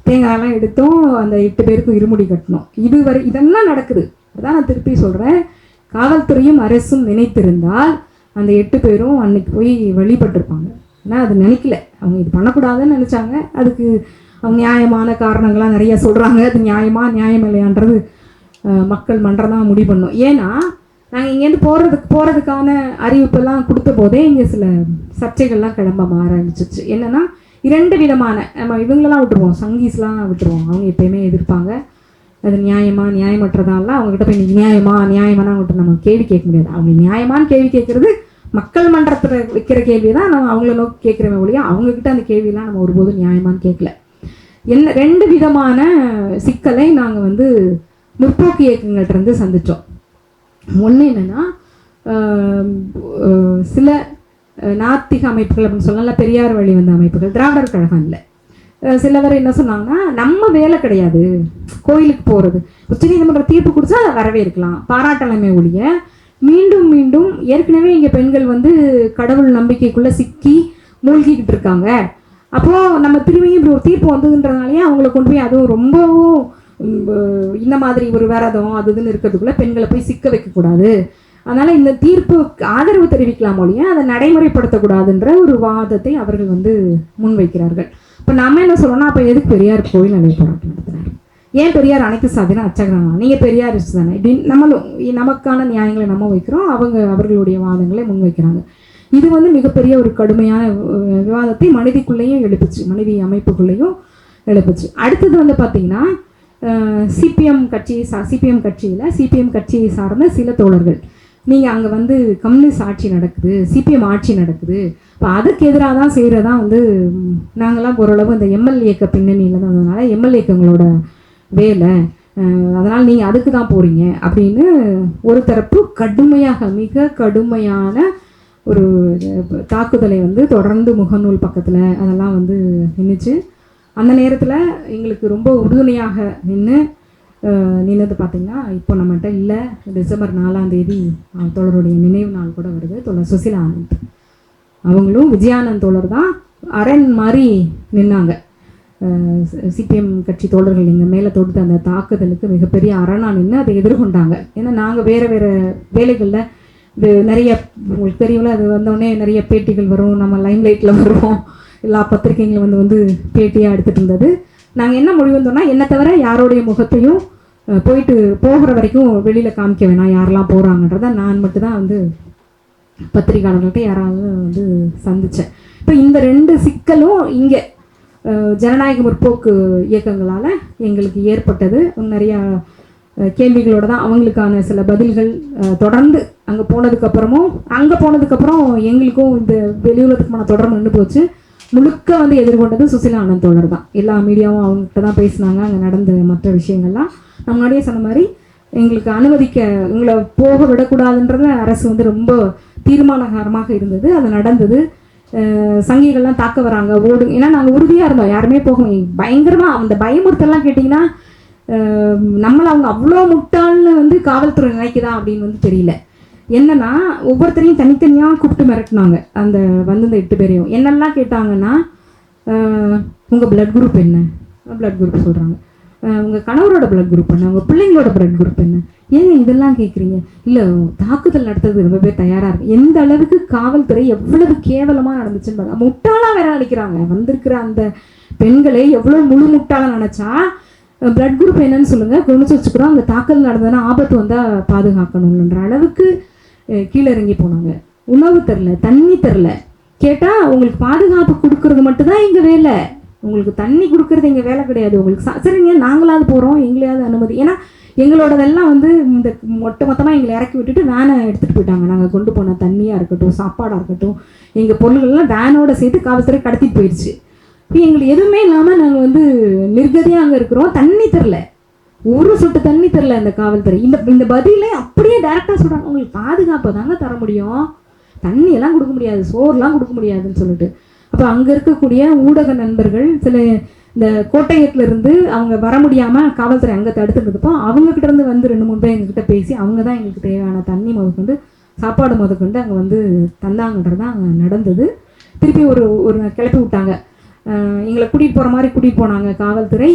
தேங்காயெல்லாம் எடுத்தோம். அந்த 8 பேருக்கும் இருமுடி கட்டணும். இதெல்லாம் நடக்குது. அதான் நான் திருப்பி சொல்கிறேன், காவல்துறையும் அரசும் நினைத்திருந்தால் அந்த 8 பேரும் அன்னைக்கு போய் வழிபட்டிருப்பாங்க. ஆனால் அது நினைக்கல, அவங்க இது பண்ணக்கூடாதுன்னு நினச்சாங்க. அதுக்கு அவங்க நியாயமான காரணங்கள்லாம் நிறைய சொல்கிறாங்க. அது நியாயம் இல்லையான்றது மக்கள் மன்றம் தான் முடிவு பண்ணோம். ஏன்னா நாங்கள் இங்கேருந்து போகிறதுக்கான அறிவிப்பெல்லாம் கொடுத்த போதே இங்கே சில சர்ச்சைகள்லாம் கிளம்ப ஆரம்பிச்சிச்சு. என்னென்னா 2 விதமான, நம்ம இவங்களெல்லாம் விட்டுருவோம், சங்கீஸ்லாம் விட்டுருவோம், அவங்க எப்பயுமே எதிர்ப்பாங்க. அது நியாயமற்றதால அவங்ககிட்ட போய் நியாயமான அவங்ககிட்ட நம்ம கேள்வி கேட்க முடியாது. அவங்க நியாயமான கேள்வி கேட்குறது மக்கள் மன்றத்தில் வைக்கிற கேள்வி தான் நம்ம அவங்கள நோக்கி கேட்குறவங்க ஒழிய அவங்கக்கிட்ட அந்த கேள்வியெல்லாம் நம்ம ஒருபோதும் நியாயமானு கேட்கல. 2 விதமான சிக்கலை நாங்கள் வந்து முற்போக்கு இயக்கங்கள்கிட்ட சந்தித்தோம். ஒன்று என்னென்னா, சில நாத்திக அமைப்புகள் அப்படின்னு சொல்லலாம், பெரியார் வழி வந்த அமைப்புகள், திராவிடர் கழகம் இல்லை, சிலவர் என்ன சொன்னாங்கன்னா, நம்ம வேலை கிடையாது கோயிலுக்கு போகிறது, உச்சநீதிமன்ற தீர்ப்பு கொடுத்தா அதை வரவேற்கலாம், பாராட்டலாமே ஒழிய மீண்டும் மீண்டும் ஏற்கனவே இங்கே பெண்கள் வந்து கடவுள் நம்பிக்கைக்குள்ளே சிக்கி மூழ்கிக்கிட்டு இருக்காங்க. அப்போது நம்ம திரும்பியும் இப்படி ஒரு தீர்ப்பு வந்ததுன்றதுனாலே அவங்கள கொண்டு போய் அதுவும் ரொம்பவும் இந்த மாதிரி ஒரு விரதம் அது இதுன்னு இருக்கிறதுக்குள்ளே பெண்களை போய் சிக்க வைக்கக்கூடாது, அதனால் இந்த தீர்ப்பு ஆதரவு தெரிவிக்கலாம் ஒழிய அதை நடைமுறைப்படுத்தக்கூடாதுன்ற ஒரு வாதத்தை அவர்கள் வந்து முன்வைக்கிறார்கள். இப்போ நம்ம என்ன சொல்கிறோம்னா, அப்போ எதுக்கு பெரியார் கோயில் நிலை போராட்டம் நடத்துகிறார், ஏன் பெரியார் அனைத்து சாதினா அச்சகிறாங்க, நீங்கள் பெரியாரிஸ்ட் தானே இப்படின்னு நமக்கான நியாயங்களை நம்ம வைக்கிறோம், அவர்களுடைய வாதங்களை முன்வைக்கிறாங்க. இது வந்து மிகப்பெரிய ஒரு கடுமையான விவாதத்தை மனிதிக்குள்ளேயும் எழுப்புச்சு, மனிதி அமைப்புக்குள்ளேயும் எழுப்புச்சு. அடுத்தது வந்து பார்த்திங்கன்னா, சிபிஎம் கட்சியை சார்ந்த சில தோழர்கள், நீங்கள் அங்கே வந்து கம்யூனிஸ்ட் ஆட்சி நடக்குது, சிபிஎம் ஆட்சி நடக்குது, இப்போ அதுக்கு எதிராக தான் செய்கிறதான் வந்து நாங்களாம் ஓரளவு இந்த எம்எல் இயக்க பின்னணியில் தான் இருந்ததுனால எம்எல் இயக்கங்களோட வேலை, அதனால் நீங்கள் அதுக்கு தான் போகிறீங்க அப்படின்னு ஒரு தரப்பு மிக கடுமையான ஒரு தாக்குதலை வந்து தொடர்ந்து முகநூல் பக்கத்தில் அதெல்லாம் வந்து நின்றுச்சு. அந்த நேரத்தில் எங்களுக்கு ரொம்ப உறுதுணையாக நின்னது பார்த்திங்கன்னா, இப்போ நம்மகிட்ட இல்லை, டிசம்பர் 4ஆம் தேதி தோழருடைய நினைவு நாள் கூட வருது. தோழர் சுசிலா ஆனந்த் அவங்களும் விஜயானந்த் தோழர் தான் அரண் மாதிரி நின்னாங்க. சிபிஎம் கட்சி தோழர்கள் எங்கள் மேலே தொடுத்த அந்த தாக்குதலுக்கு மிகப்பெரிய அரணா நின்று அதை எதிர்கொண்டாங்க. ஏன்னா நாங்கள் வேறு வேலைகளில் இது நிறைய உங்களுக்கு தெரியும்ல, அது வந்தோடனே நிறைய பேட்டிகள் வரும், நம்ம லைம்லைட்டில் வருவோம், எல்லா பத்திரிகைகளும் வந்து பேட்டியாக எடுத்துகிட்டு இருந்தது. நாங்கள் என்ன முடிவு வந்தோம்னா, என்னை தவிர யாரோடைய முகத்தையும் போகிற வரைக்கும் வெளியில் காமிக்க வேணாம், யாரெல்லாம் போகிறாங்கன்றத நான் மட்டும்தான் வந்து பத்திரிகையாளர்கள்ட்ட யாராவது வந்து சந்தித்தேன். இப்போ இந்த 2 சிக்கலும் இங்கே ஜனநாயக முற்போக்கு இயக்கங்களால் எங்களுக்கு ஏற்பட்டது. நிறையா கேள்விகளோட தான் அவங்களுக்கான சில பதில்கள் தொடர்ந்து அங்கே போனதுக்கப்புறம் எங்களுக்கும் இந்த வெளியுறவுக்குமான தொடர்பு நின்று போச்சு. முழுக்க வந்து எதிர்கொண்டது சுசிலா ஆனந்த் தோழர் தான். எல்லா மீடியாவும் அவங்ககிட்ட தான் பேசினாங்க. அங்கே நடந்த மற்ற விஷயங்கள்லாம் நான் முன்னாடியே சொன்ன மாதிரி எங்களுக்கு எங்களை போக விடக்கூடாதுன்றத அரசு வந்து ரொம்ப தீர்மானகரமாக இருந்தது. அது நடந்தது. சங்கிகள்லாம் தாக்க வராங்க, ஓடுங்க, ஏன்னா நாங்கள் உறுதியாக இருந்தோம், யாருமே போகணும். பயங்கரமாக அந்த பயமுறுத்தெல்லாம் கேட்டிங்கன்னா நம்மளை அவங்க அவ்வளோ முட்டாள்னு வந்து காவல்துறை நினைக்குதா அப்படின்னு வந்து தெரியல. என்னன்னா ஒவ்வொருத்தரையும் தனித்தனியாக கூப்பிட்டு மிரட்டினாங்க. அந்த வந்து இந்த 8 பேரையும் என்னெல்லாம் கேட்டாங்கன்னா, உங்கள் பிளட் குரூப் என்ன, பிளட் குரூப் சொல்கிறாங்க, உங்கள் கணவரோட பிளட் குரூப் என்ன, உங்கள் பிள்ளைங்களோட பிளட் குரூப் என்ன, ஏங்க இதெல்லாம் கேட்குறீங்க, இல்லை தாக்குதல் நடத்துறது ரொம்ப பேர் தயாராக இருக்கு. எந்த அளவுக்கு காவல்துறை எவ்வளவு கேவலமாக நடந்துச்சுன்னு பாருங்க. முட்டாளாக வேற நினைக்கிறாங்க. வந்திருக்கிற அந்த பெண்களை எவ்வளோ முழு முட்டாளாக நினச்சா, பிளட் குரூப் என்னன்னு சொல்லுங்கள், குணிச்சு வச்சுக்கிறோம், அங்கே தாக்குதல் நடந்ததுன்னா ஆபத்து வந்தால் பாதுகாக்கணுன்ற அளவுக்கு கீழே இறங்கி போனாங்க. உணவு தரல, தண்ணி தரல. கேட்டால் உங்களுக்கு பாதுகாப்பு கொடுக்கறது மட்டும்தான் எங்கள் வேலை, உங்களுக்கு தண்ணி கொடுக்கறது எங்கள் வேலை கிடையாது. உங்களுக்கு சரிங்க நாங்களாவது போகிறோம், எங்களையாவது அனுமதி. ஏன்னா எங்களோடதெல்லாம் வந்து இந்த மொத்தமாக எங்களை இறக்கி விட்டுட்டு வேனை எடுத்துகிட்டு போயிட்டாங்க. நாங்கள் கொண்டு போன தண்ணியாக இருக்கட்டும், சாப்பாடாக இருக்கட்டும், எங்கள் பொருள்கள்லாம் வேனோட சேர்த்து காவல்துறை கடத்திட்டு போயிடுச்சு. இப்போ எங்களுக்கு எதுவுமே இல்லாமல் நாங்கள் வந்து நிர்கதியாக அங்கே இருக்கிறோம். தண்ணி தரல, ஒரு சொட்டு தண்ணி தரல அந்த காவல்துறை. இந்த பதிலே அப்படியே டேரெக்டாக சொல்கிறாங்க, உங்களுக்கு பாதுகாப்பை தாங்க தர முடியும், தண்ணியெல்லாம் கொடுக்க முடியாது, சோறுலாம் கொடுக்க முடியாதுன்னு சொல்லிட்டு. அப்போ அங்கே இருக்கக்கூடிய ஊடக நண்பர்கள் சில இந்த கோட்டையத்துலேருந்து அவங்க வர முடியாமல் காவல்துறை அங்கே தடுத்துருந்தப்போ அவங்கக்கிட்ட இருந்து வந்து 2-3 பேர் எங்ககிட்ட பேசி அவங்க தான் எங்களுக்கு தேவையான தண்ணி முதற்கொண்டு சாப்பாடு முதற்கொண்டு அங்கே வந்து தந்தாங்கன்றது தான் அங்கே நடந்தது. திருப்பி ஒரு கிளப்பி விட்டாங்க, எங்களை கூட்டிகிட்டு போகிற மாதிரி கூட்டிகிட்டு போனாங்க காவல்துறை.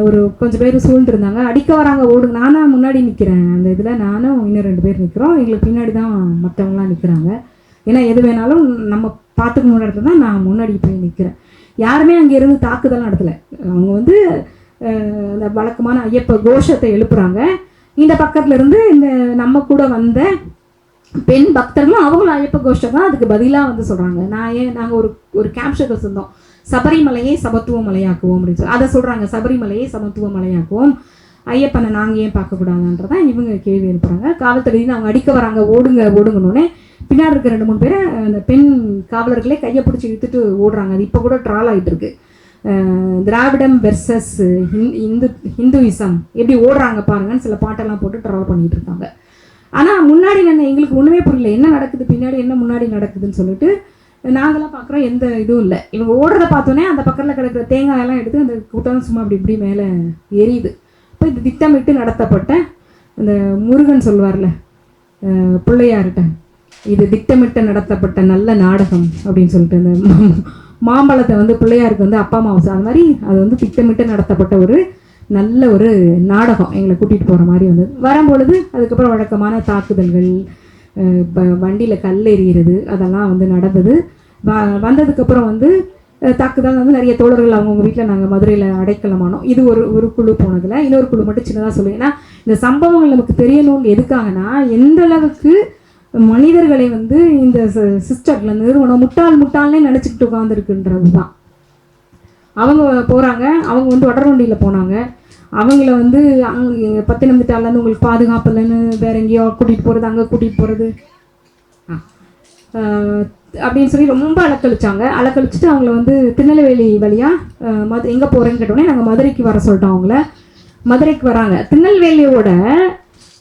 ஒரு கொஞ்சம் பேர் சூழ்ந்துருந்தாங்க, அடிக்க வராங்க, ஓடுங்க. நானும் முன்னாடி நிற்கிறேன், அந்த இதில் நானும் இன்னும் 2 பேர் நிற்கிறோம், எங்களுக்கு பின்னாடி தான் மற்றவங்களாம் நிற்கிறாங்க. ஏன்னா எது வேணாலும் நம்ம பார்த்துக்கணுன்ற இடத்துல தான் நான் முன்னாடி போய் நிற்கிறேன். யாருமே அங்கே இருந்து தாக்குதல் நடத்தலை. அவங்க வந்து அந்த வழக்கமான ஐயப்ப கோஷத்தை எழுப்புறாங்க. இந்த பக்கத்துல இருந்து இந்த நம்ம கூட வந்த பெண் பக்தர்களும் அவங்களும் ஐயப்ப கோஷம் தான் அதுக்கு பதிலாக வந்து சொல்கிறாங்க. நாங்கள் ஒரு கேப்ஷன் வச்சுருந்தோம், சபரிமலையை சமத்துவ மலையாக்குவோம் அப்படின்னு சொல்லி. அதை சொல்கிறாங்க, சபரிமலையை சமத்துவ மலையாக்குவோம், ஐயப்பனை நாங்கள் ஏன் பார்க்கக்கூடாதுன்றதான் இவங்க கேள்வி எழுப்புறாங்க. காவல்துறையின்னு அவங்க அடிக்க வராங்க, ஓடுங்கன்னொன்னே பின்னாடி இருக்க 2-3 பேரை அந்த பெண் காவலர்களே கையை பிடிச்சி இழுத்துட்டு ஓடுறாங்க. அது இப்போ கூட ட்ரால் ஆகிட்டு இருக்கு. திராவிடம் வெர்சஸ் ஹிந்துயிசம் எப்படி ஓடுறாங்க பாருங்கன்னு சில பாட்டெல்லாம் போட்டு ட்ரால் பண்ணிட்டு இருக்காங்க. ஆனால் முன்னாடி எங்களுக்கு ஒன்றுமே புரியல, என்ன நடக்குது பின்னாடி, என்ன முன்னாடி நடக்குதுன்னு சொல்லிட்டு நாங்களாம் பார்க்குறோம், எந்த இதுவும் இல்லை. இவங்க ஓடுறத பார்த்தோன்னே அந்த பக்கத்தில் கிடக்கிற தேங்காயெல்லாம் எடுத்து அந்த கூட்டம் சும்மா இப்படி மேலே எரியுது. இப்போ இது திட்டமிட்டு நடத்தப்பட்ட அந்த முருகன் சொல்வார்ல பிள்ளையார்கிட்ட, இது திட்டமிட்டு நடத்தப்பட்ட நல்ல நாடகம் அப்படின்னு சொல்லிட்டு அந்த மாம்பழத்தை வந்து பிள்ளையாருக்கு வந்து அப்பா அம்மா அது மாதிரி அது வந்து திட்டமிட்டு நடத்தப்பட்ட ஒரு நல்ல ஒரு நாடகம் எங்களை கூட்டிகிட்டு போகிற மாதிரி வந்து வரும்பொழுது அதுக்கப்புறம் வழக்கமான தாக்குதல்கள், வண்டியில் கல் எறிகிறது அதெல்லாம் வந்து நடந்தது. வந்ததுக்கப்புறம் வந்து தாக்குதல் வந்து நிறைய தோழர்கள் அவங்கவுங்க வீட்டில் நாங்கள் மதுரையில் அடைக்கலமானோம். இது ஒரு குழு போனதில். இன்னொரு குழு மட்டும் சின்னதாக சொல்லுவேன். ஏன்னா இந்த சம்பவங்கள் நமக்கு தெரியணும்னு எதுக்காகனா, எந்த அளவுக்கு மனிதர்களை வந்து இந்த சிஸ்டர்ல நிறுவனம் முட்டாள்னே நினச்சிக்கிட்டு உட்காந்துருக்குன்றது தான். அவங்க போகிறாங்க, அவங்க வந்து வடர்வண்டியில் போனாங்க. அவங்கள வந்து அங்கே பத்தினம்திட்டாலேருந்து உங்களுக்கு பாதுகாப்பு இல்லைன்னு வேற எங்கேயோ கூட்டிகிட்டு போகிறது, அங்கே கூட்டிகிட்டு போகிறது அப்படின்னு சொல்லி ரொம்ப அலக்கழிச்சிட்டு அவங்கள வந்து திருநெல்வேலி வழியாக எங்கே போகிறேன்னு கேட்டோடனே நாங்கள் மதுரைக்கு வர சொல்லிட்டோம். அவங்கள மதுரைக்கு வராங்க. திருநெல்வேலியோட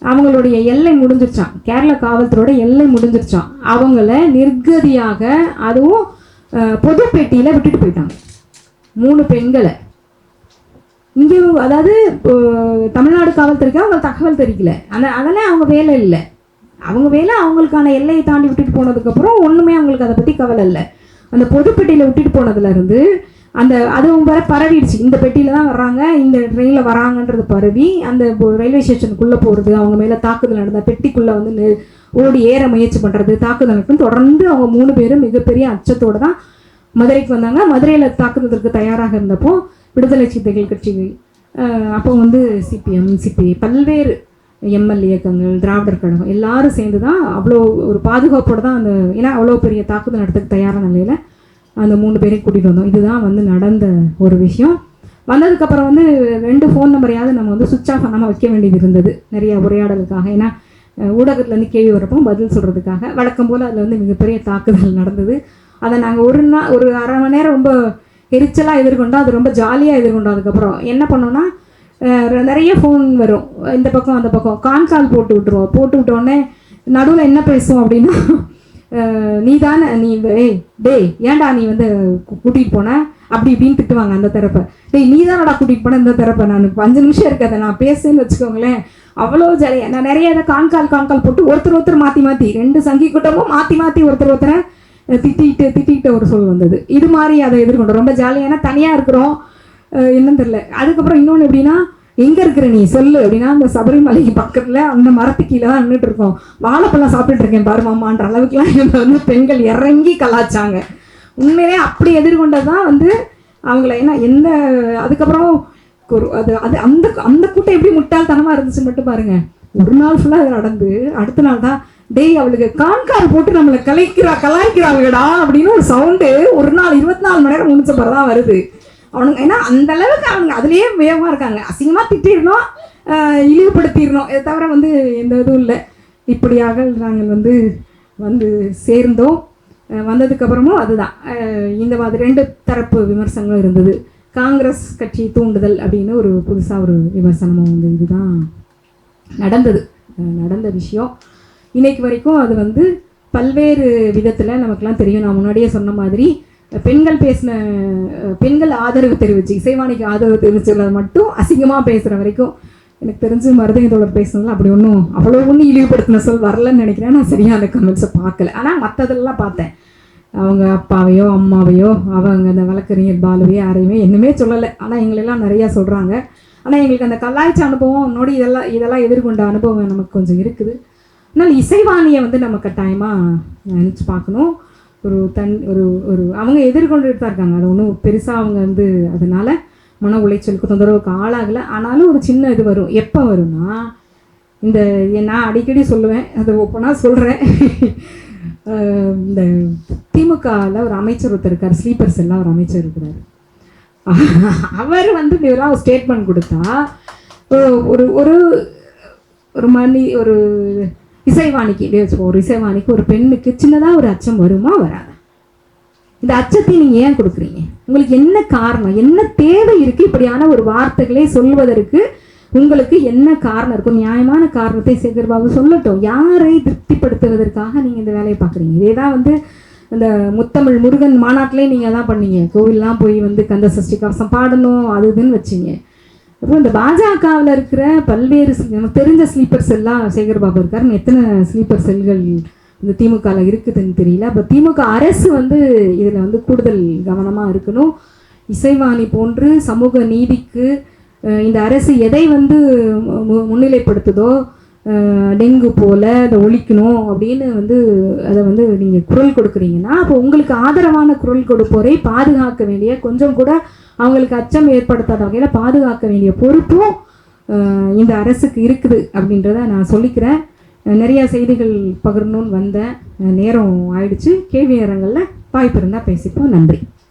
அவங்களுடைய எல்லை முடிஞ்சிருச்சான், கேரள காவல்துறையோட எல்லை முடிஞ்சிருச்சான். அவங்கள நிர்கதியாக அதுவும் பொது பெட்டியில் விட்டுட்டு போயிட்டாங்க 3 பெண்களை. இங்கே அதாவது தமிழ்நாடு காவல்துறைக்கு அவங்க தகவல் தெரிவிக்கல, அதெல்லாம் அவங்க வேலை இல்லை. அவங்க வேலை அவங்களுக்கான எல்லையை தாண்டி விட்டுட்டு போனதுக்கப்புறம் ஒன்றுமே அவங்களுக்கு அதை பற்றி கவலை இல்லை. அந்த பொதுப்பெட்டியில் விட்டுட்டு போனதுலேருந்து அதுவும் வர பரவிடுச்சு. இந்த பெட்டியில் தான் வர்றாங்க, இந்த ட்ரெயினில் வராங்கன்றது பரவி அந்த ரயில்வே ஸ்டேஷனுக்குள்ளே போகிறது, அவங்க மேலே தாக்குதல் நடந்த பெட்டிக்குள்ளே வந்து ஓடி ஏற முயற்சி பண்ணுறது, தாக்குதல் நடக்கும். தொடர்ந்து அவங்க 3 பேரும் மிகப்பெரிய அச்சத்தோடு தான் மதுரைக்கு வந்தாங்க. மதுரையில் தாக்குதலுக்கு தயாராக இருந்தப்போ விடுதலை சிறுத்தைகள் கட்சி, அப்போ வந்து சிபிஎம், சிபிஐ, பல்வேறு எம்எல் இயக்கங்கள், திராவிடர் கழகம் எல்லாரும் சேர்ந்து தான் அவ்வளோ ஒரு பாதுகாப்போடு தான் ஏன்னா அவ்வளோ பெரிய தாக்குதல் நடத்துக்கு தயாரான நிலையில் அந்த 3 பேரையும் கூட்டிகிட்டு வந்தோம். இதுதான் வந்து நடந்த ஒரு விஷயம். வந்ததுக்கப்புறம் வந்து 2 ஃபோன் நம்பரையாவது நம்ம வந்து சுவிட்ச் ஆஃப் பண்ணாமல் வைக்க வேண்டியது இருந்தது, நிறைய உரையாடலுக்காக. ஏன்னா ஊடகத்துலேருந்து கேள்வி வரப்போ பதில் சொல்கிறதுக்காக. வழக்கம் போல் அதில் வந்து மிகப்பெரிய தாக்குதல் நடந்தது. அதை நாங்கள் ஒரு அரை மணி நேரம் ரொம்ப எரிச்சலாக எதிர்கொண்டோம். அது ரொம்ப ஜாலியாக எதிர்கொண்டோம். அதுக்கப்புறம் என்ன பண்ணோன்னா, நிறைய ஃபோன் வரும், இந்த பக்கம் அந்த பக்கம் கான்கால் போட்டு விட்டுருவோம். போட்டு விட்டோடனே நடுவில் என்ன பேசுவோம் அப்படின்னா, நீ தானே ஏன்டா நீ வந்து கூட்டிகிட்டு போன அப்படி இப்படின்னு திட்டுவாங்க அந்த தரப்பை. நீ தானடா கூட்டிகிட்டு போன இந்த தரப்பை. நான் 5 நிமிஷம் இருக்காத நான் பேசுன்னு வச்சுக்கோங்களேன். அவ்வளோ ஜாலியாக நான் நிறைய இதை கான்கால் போட்டு ஒருத்தர் மாற்றி 2 சங்கி கூட்டமும் மாற்றி ஒருத்தரை திட்டிக்கிட்ட ஒரு சொல் வந்தது. இது மாதிரி அதை எதிர்கொண்டோம். ரொம்ப ஜாலியாக. ஏன்னா தனியாக இருக்கிறோம், என்னன்னு தெரியல. அதுக்கப்புறம் இன்னொன்று எப்படின்னா, எங்கே இருக்கிற நீ சொல்லு அப்படின்னா, அந்த சபரிமலைக்கு பக்கத்தில் அந்த மரத்துக்கு கீழே தான் நின்றுட்டு இருக்கோம். வாழைப்பழம் சாப்பிட்டுட்டு இருக்கேன் பாரு மாமான்ற அளவுக்குலாம் இவங்க வந்து பெண்கள் இறங்கி கலாச்சாங்க. உண்மையிலே அப்படி எதிர்கொண்டது தான் வந்து அவங்கள. ஏன்னா அதுக்கப்புறம் அந்த கூட்டம் எப்படி முட்டாள்தனமாக இருந்துச்சுன்னு மட்டும் பாருங்க. ஒரு நாள் ஃபுல்லாக அது நடந்து அடுத்த நாள் தான் அவளுக்கு கான்கார் போட்டு நம்மளை கலாய்க்கிறாங்கடா அப்படின்னு ஒரு சவுண்டு ஒரு நாள் 24 மணி நேரம் முடிச்ச பிறகு தான் வருது. அவனுங்க ஏன்னா அந்த அளவுக்கு அவங்க அதுலேயே வேகமாக இருக்காங்க. அசிங்கமாக திட்டிடணும், இழிவுபடுத்திடணும், இதை தவிர வந்து எந்த இதுவும் இல்லை. இப்படியாக நாங்கள் வந்து சேர்ந்தோம். வந்ததுக்கப்புறமும் அதுதான் இந்த மாதிரி 2 தரப்பு விமர்சனங்களும் இருந்தது. காங்கிரஸ் கட்சி தூண்டுதல் அப்படின்னு ஒரு புதுசாக ஒரு விமர்சனமும் வந்து இதுதான் நடந்த விஷயம். இன்னைக்கு வரைக்கும் அது வந்து பல்வேறு விதத்தில் நமக்கெல்லாம் தெரியும். நான் முன்னாடியே சொன்ன மாதிரி பெண்கள் ஆதரவு தெரிவிச்சு, இசைவாணிக்கு ஆதரவு தெரிவிச்சதில் மட்டும் அசிங்கமாக பேசுகிற வரைக்கும் எனக்கு தெரிஞ்சு மருதங்க தோழர் பேசுனதில் அப்படி அவ்வளோ ஒன்றும் இழிவுபடுத்தின சொல் வரலன்னு நினைக்கிறேன். நான் சரியாக அந்த கமெண்ட்ஸை பார்க்கல. ஆனால் மற்றதெல்லாம் பார்த்தேன். அவங்க அப்பாவையோ அம்மாவையோ அவங்க அந்த வழக்கறிஞர் பாலுவையோ யாரையுமே என்னமே சொல்லலை. ஆனால் எங்களெல்லாம் நிறையா சொல்கிறாங்க. ஆனால் எங்களுக்கு அந்த கலாய்ச்ச அனுபவம் நோடி இதெல்லாம் எதிர்கொண்ட அனுபவம் நமக்கு கொஞ்சம் இருக்குது. அதனால் இசைவாணியை வந்து நம்ம கட்டாயமாக நினச்சி பார்க்கணும். ஒரு அவங்க எதிர்கொண்டுட்டு தான் இருக்காங்க. அது ஒன்றும் பெருசாக அவங்க வந்து அதனால் மன உளைச்சலுக்கு தொந்தரவுக்கு ஆளாகலை. ஆனாலும் ஒரு சின்ன இது வரும். எப்போ வரும்னா, நான் அடிக்கடி சொல்லுவேன், அதை ஓப்பனாக சொல்கிறேன். இந்த திமுகவில் ஒரு அமைச்சர் ஒருத்தர் இருக்கார், ஸ்லீப்பர் செல்லாம் ஒரு அமைச்சர் இருக்கிறார். அவர் வந்து இதெல்லாம் ஒரு ஸ்டேட்மெண்ட் கொடுத்தா ஒரு இசைவாணிக்கு ஒரு பெண்ணுக்கு சின்னதாக ஒரு அச்சம் வருமா வராதா? இந்த அச்சத்தை நீங்கள் ஏன் கொடுக்குறீங்க? உங்களுக்கு என்ன காரணம், என்ன தேவை இருக்குது? இப்படியான ஒரு வார்த்தைகளை சொல்வதற்கு உங்களுக்கு என்ன காரணம் இருக்கும்? நியாயமான காரணத்தை சேகர் பாபு சொல்லட்டும். யாரை திருப்திப்படுத்துவதற்காக நீங்கள் இந்த வேலையை பார்க்குறீங்க? இதே தான் வந்து இந்த முத்தமிழ் முருகன் மாநாட்டிலே நீங்கள் தான் பண்ணீங்க. கோவில்லாம் போய் வந்து கந்த சஷ்டி கவசம் பாடணும் அது இதுன்னு வச்சிங்க. அப்புறம் இந்த பாஜகவில் இருக்கிற பல்வேறு நமக்கு தெரிஞ்ச ஸ்லீப்பர் செல்லாம் சேகர் பாபு இருக்கார். எத்தனை ஸ்லீப்பர் செல்கள் இந்த திமுகவில் இருக்குதுன்னு தெரியல. அப்போ திமுக அரசு வந்து இதில் வந்து கூடுதல் கவனமாக இருக்கணும். இசைவாணி போன்று சமூக நீதிக்கு இந்த அரசு எதை வந்து முன்னிலைப்படுத்துதோ, டெங்கு போல் அதை ஒழிக்கணும் அப்படின்னு வந்து அதை வந்து நீங்கள் குரல் கொடுக்குறீங்கன்னா, அப்போ உங்களுக்கு ஆதரவான குரல் கொடுப்போரை பாதுகாக்க வேண்டிய, கொஞ்சம் கூட அவங்களுக்கு அச்சம் ஏற்படுத்தாத வகையில் பாதுகாக்க வேண்டிய பொறுப்பும் இந்த அரசுக்கு இருக்குது அப்படின்றத நான் சொல்லிக்கிறேன். நிறையா செய்திகள் பகிரணும்னு வந்தேன். நேரம் ஆயிடுச்சு. கேள்வி நேரங்களில் வாய்ப்பு இருந்தால் பேசிப்போம். நன்றி.